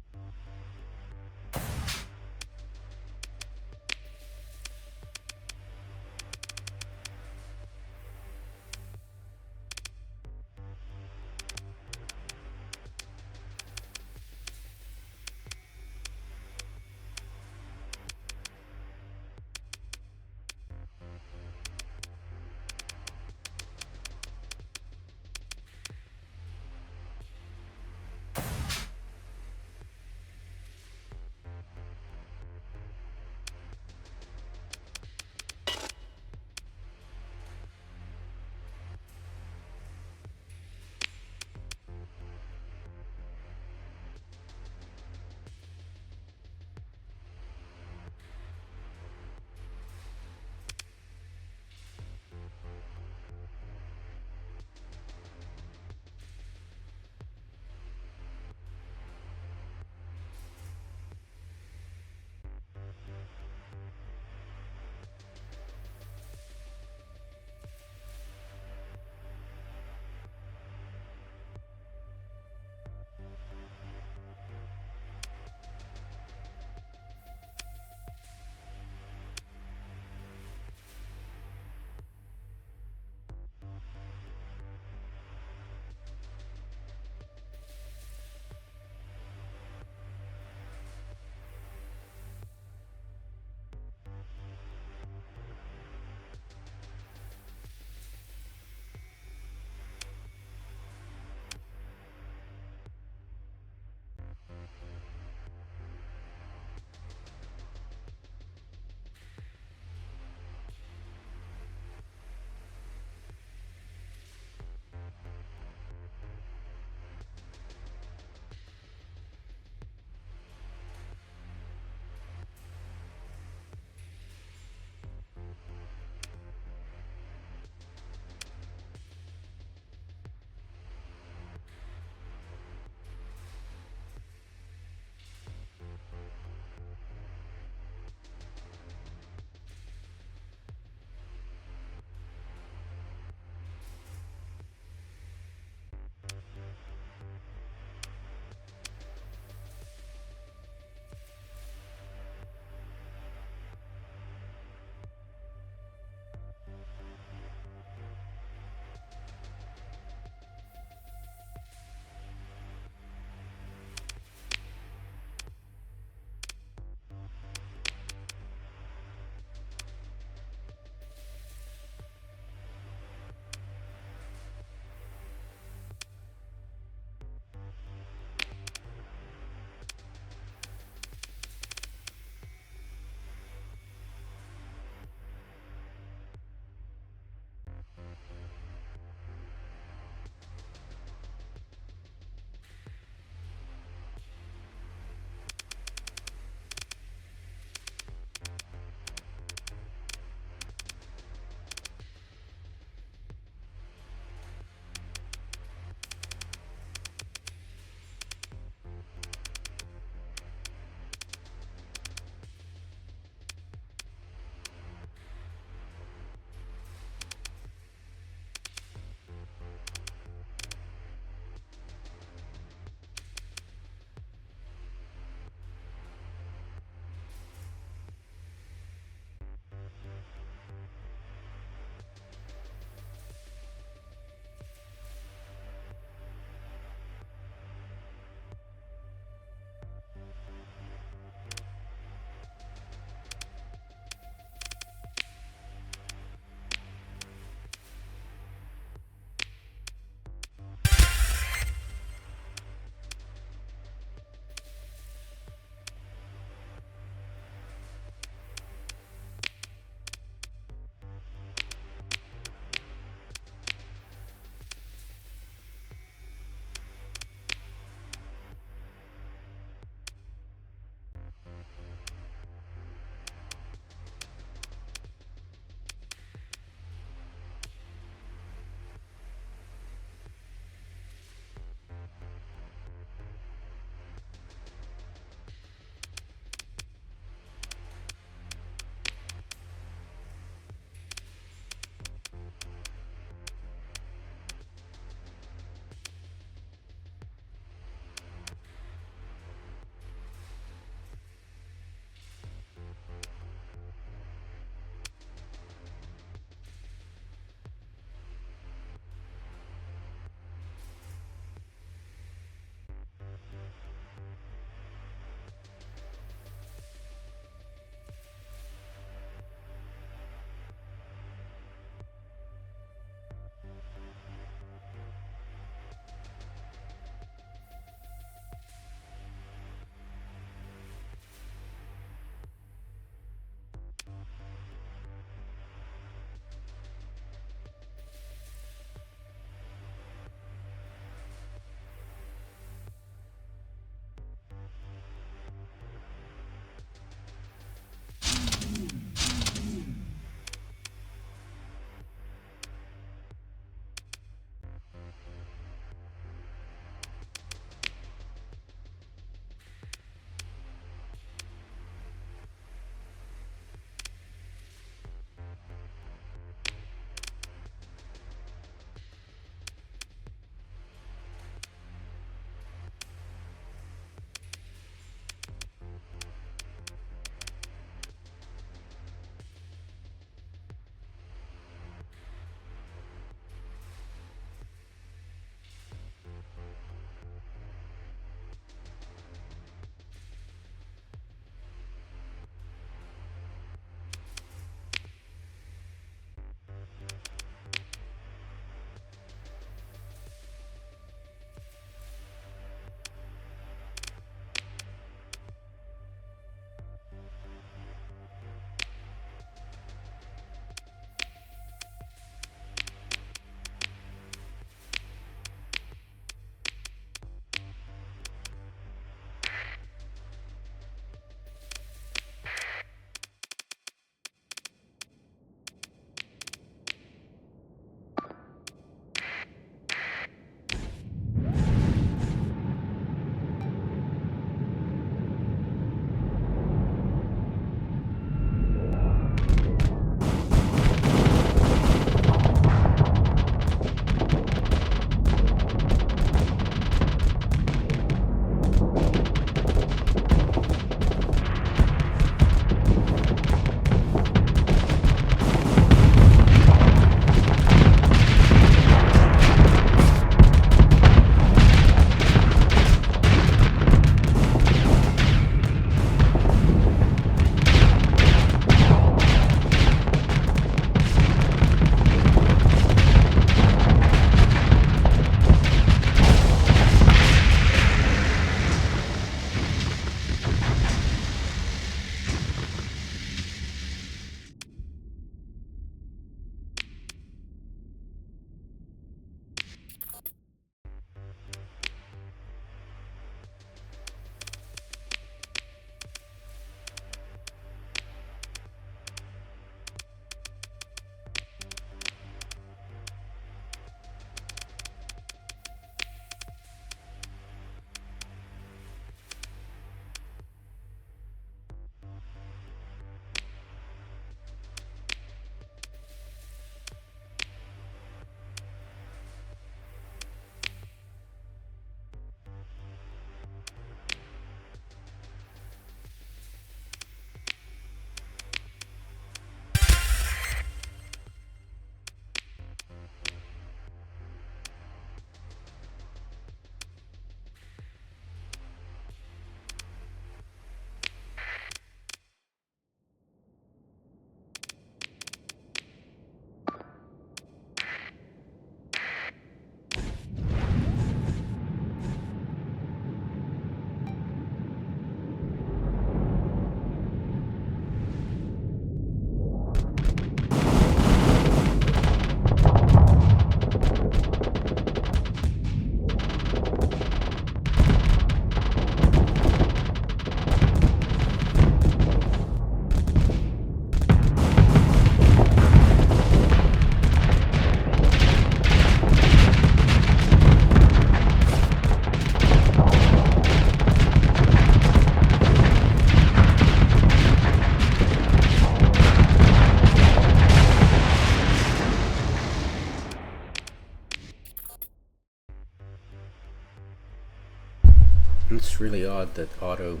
really odd that auto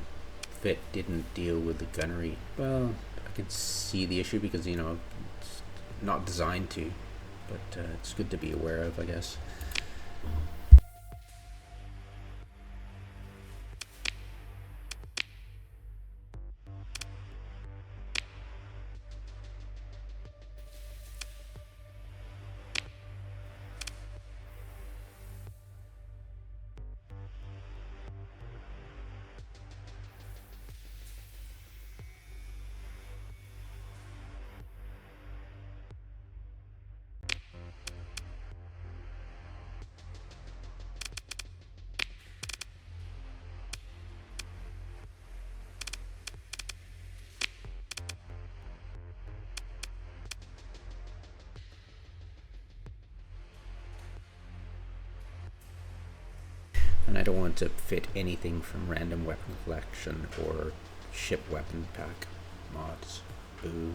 fit didn't deal with the gunnery. Well, I can see the issue because, you know, it's not designed to, but it's good to be aware of, I guess. And I don't want to fit anything from random weapon collection or ship weapon pack mods. Boo.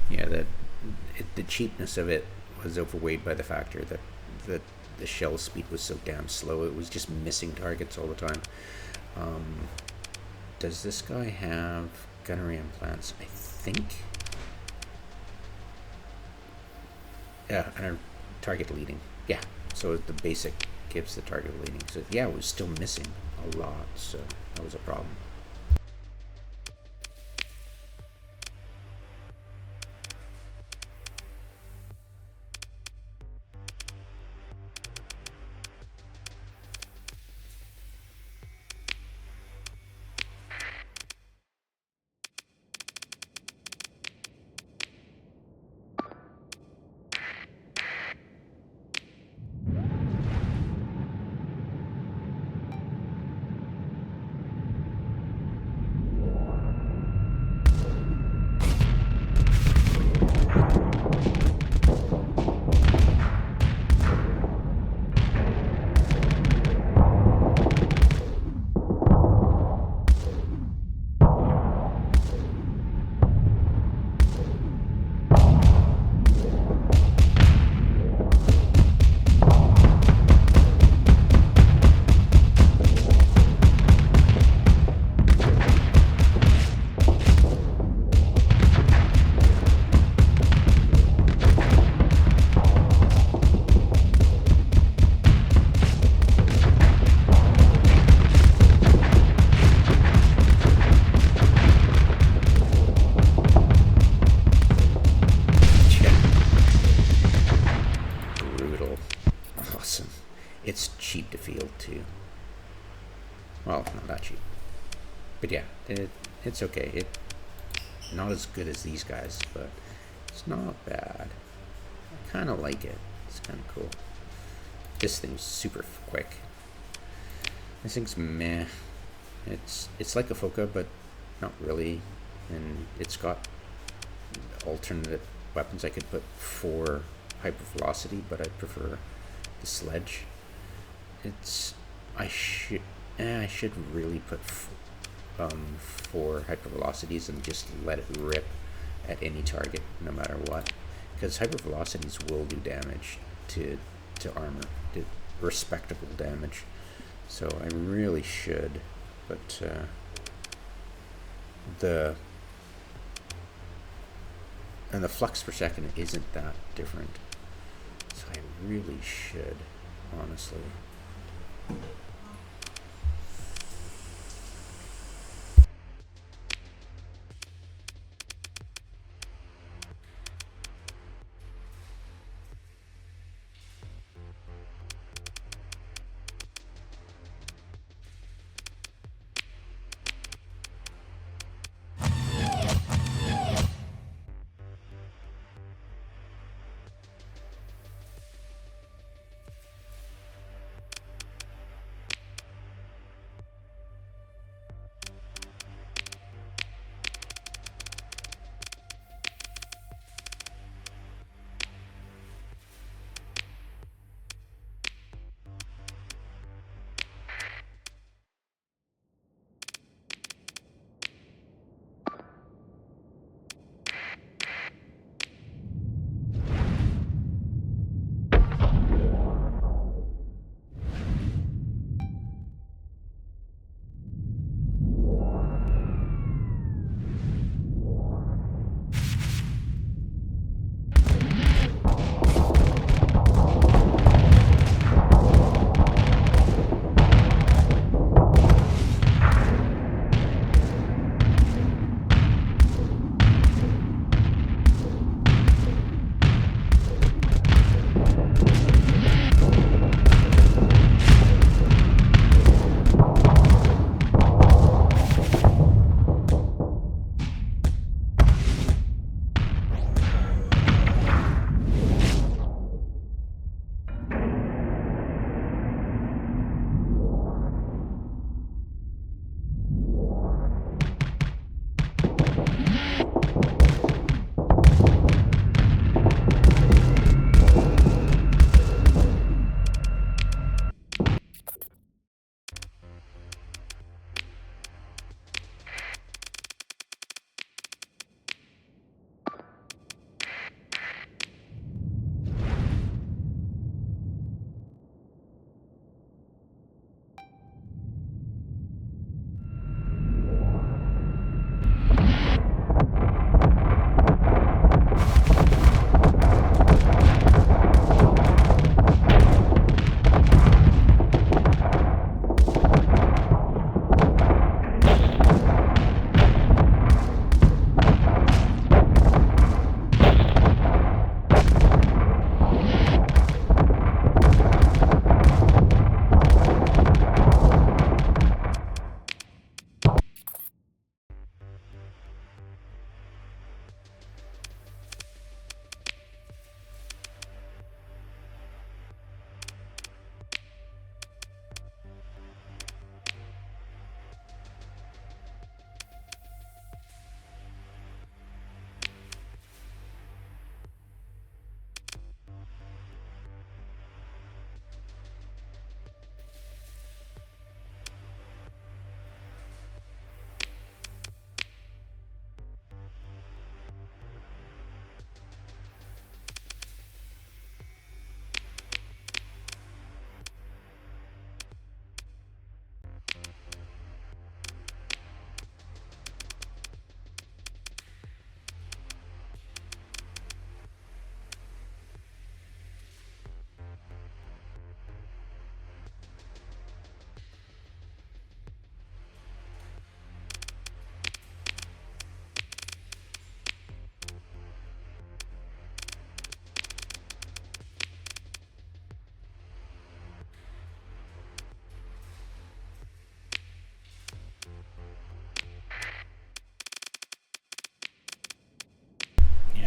Yeah, the cheapness of it was overweighed by the factor that the shell speed was so damn slow. It was just missing targets all the time. Does this guy have gunnery implants? I think. Yeah, and target leading. Yeah, so the basic gives the target leading. So yeah, it was still missing a lot, so that was a problem. Cheap to field too. Well, not that cheap, but yeah, it's okay. It not as good as these guys, but it's not bad. I kind of like it. It's kind of cool. This thing's super quick. This thing's meh. It's like a Foca, but not really. And it's got alternate weapons. I could put 4 hypervelocity, but I prefer the sledge. I should really put 4 hypervelocities and just let it rip at any target, no matter what, because hypervelocities will do damage to armor, do respectable damage. So I really should, but the flux per second isn't that different, so I really should, honestly.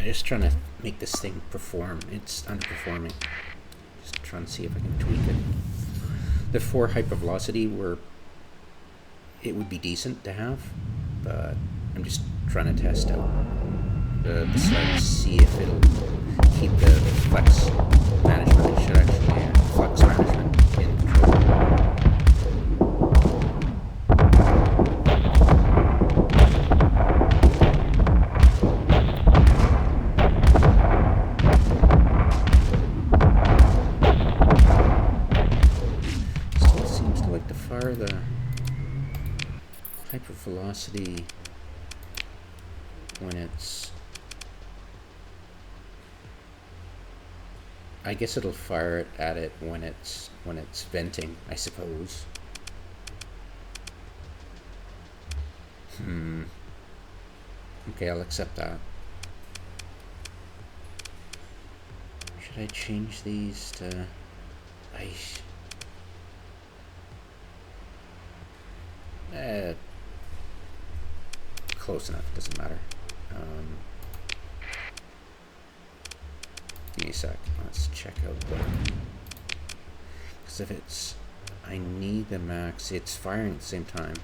Just trying to make this thing perform. It's underperforming. Just trying to see if I can tweak it. The 4 hypervelocity it would be decent to have, but I'm just trying to test out the sled, see if keep the flex management. I should actually flex management in control. Still seems to like to fire the hypervelocity when it's, I guess it'll fire it at it when it's venting, I suppose. Okay, I'll accept that. Should I change these to ice? Close enough, doesn't matter. Give me a sec. Let's check out the. Because if it's, I need the max. It's firing at the same time.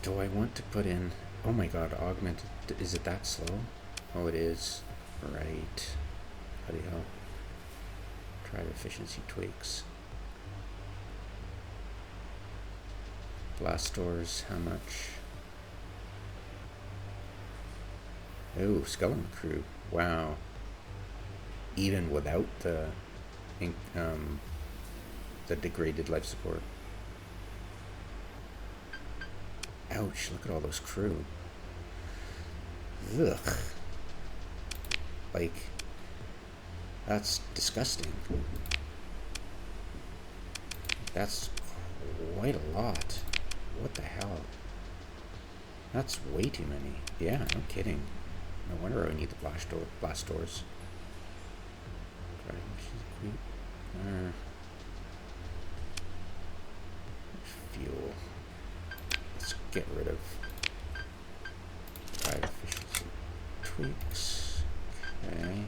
Do I want to put in? Oh my God, augmented. Is it that slow? Oh, it is. Right. Bloody hell. Try efficiency tweaks. Blast doors, how much? Oh, skeleton crew. Wow. Even without the degraded life support. Ouch, look at all those crew. Ugh. Like, that's disgusting. That's quite a lot. What the hell? That's way too many. Yeah, no kidding. No wonder I need the blast doors. Fuel. Let's get rid of drive efficiency tweaks. Okay.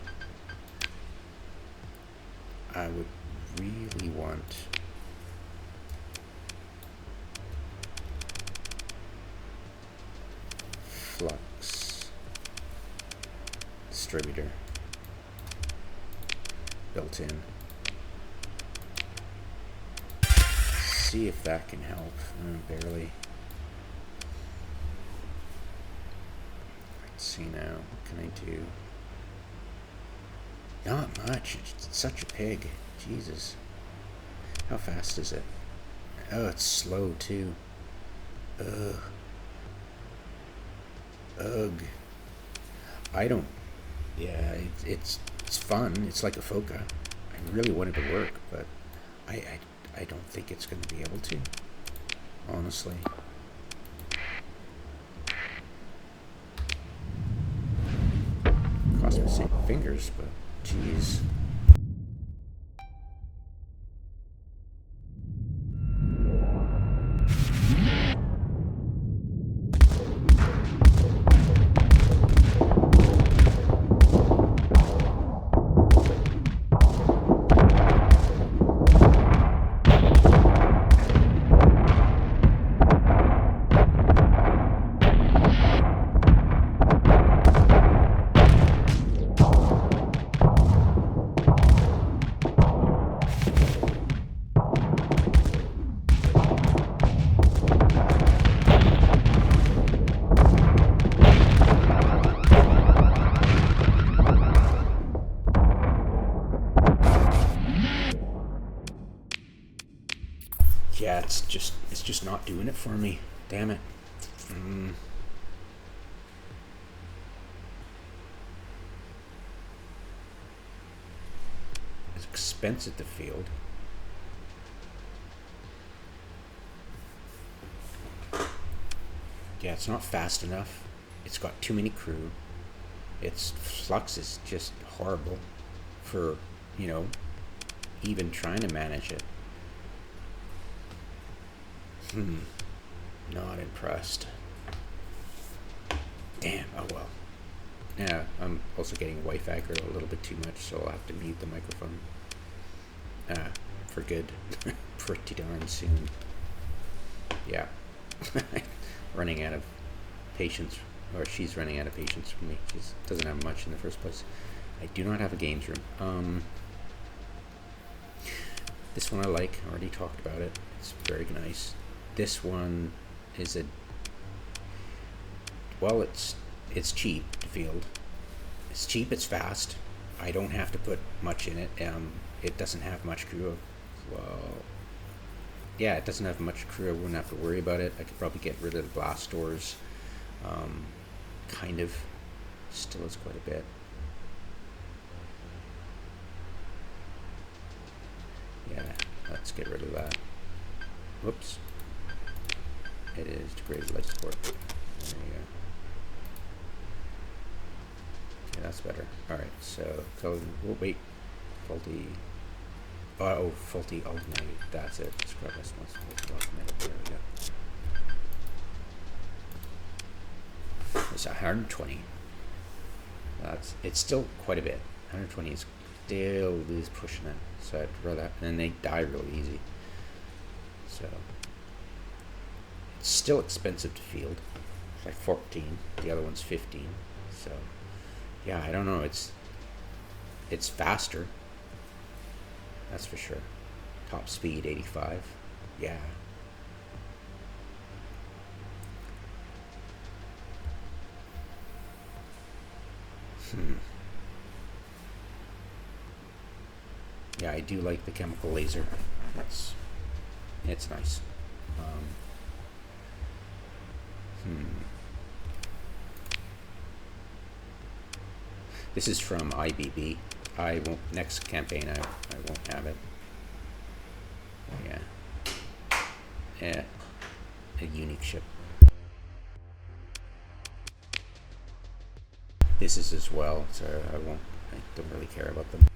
I would really want flux distributor built in. See if that can help. Barely. Let's see now. What can I do? Not much. It's such a pig. Jesus. How fast is it? Oh, it's slow too. Ugh. Ugh. I don't. Yeah, it's fun. It's like a Foca. I really want it to work, but I don't think it's going to be able to. Honestly. Cross my fingers, but jeez. Yeah, it's just not doing it for me. Damn it. It's expensive to field. Yeah, it's not fast enough. It's got too many crew. Its flux is just horrible for, even trying to manage it. Not impressed. Damn, oh well. Yeah, I'm also getting wife aggro a little bit too much, so I'll have to mute the microphone. For good. Pretty darn soon. Yeah. running out of patience, or she's running out of patience for me. She doesn't have much in the first place. I do not have a games room. This one I like. I already talked about it. It's very nice. This one is well, it's cheap to field. It's cheap. It's fast. I don't have to put much in it. It doesn't have much crew. Yeah, it doesn't have much crew. I wouldn't have to worry about it. I could probably get rid of the blast doors. Kind of. Still is quite a bit. Yeah, let's get rid of that. Whoops. It is degraded life support. There you go. Okay, that's better. Alright, so, oh, wait. Faulty. Oh, faulty alternator. That's it. Scrub this one. Faulty alternator. There we go. It's 120. It's still quite a bit. 120 is still pushing it. So I'd rather, and they die really easy. So it's still expensive to field. It's like 14. The other one's 15. So yeah, I don't know. It's faster. That's for sure. Top speed 85. Yeah. Yeah, I do like the chemical laser. It's nice. This is from IBB. I won't, next campaign I won't have it. Yeah, a unique ship. This is as well, so I don't really care about them.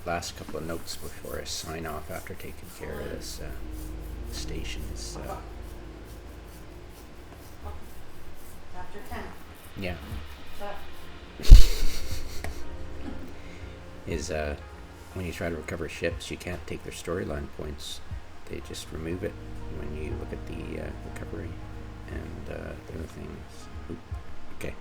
last couple of notes before I sign off after taking care of this station is Chapter 10. yeah. Is when you try to recover ships, you can't take their storyline points. They just remove it when you look at the recovery. And the other thing is, okay.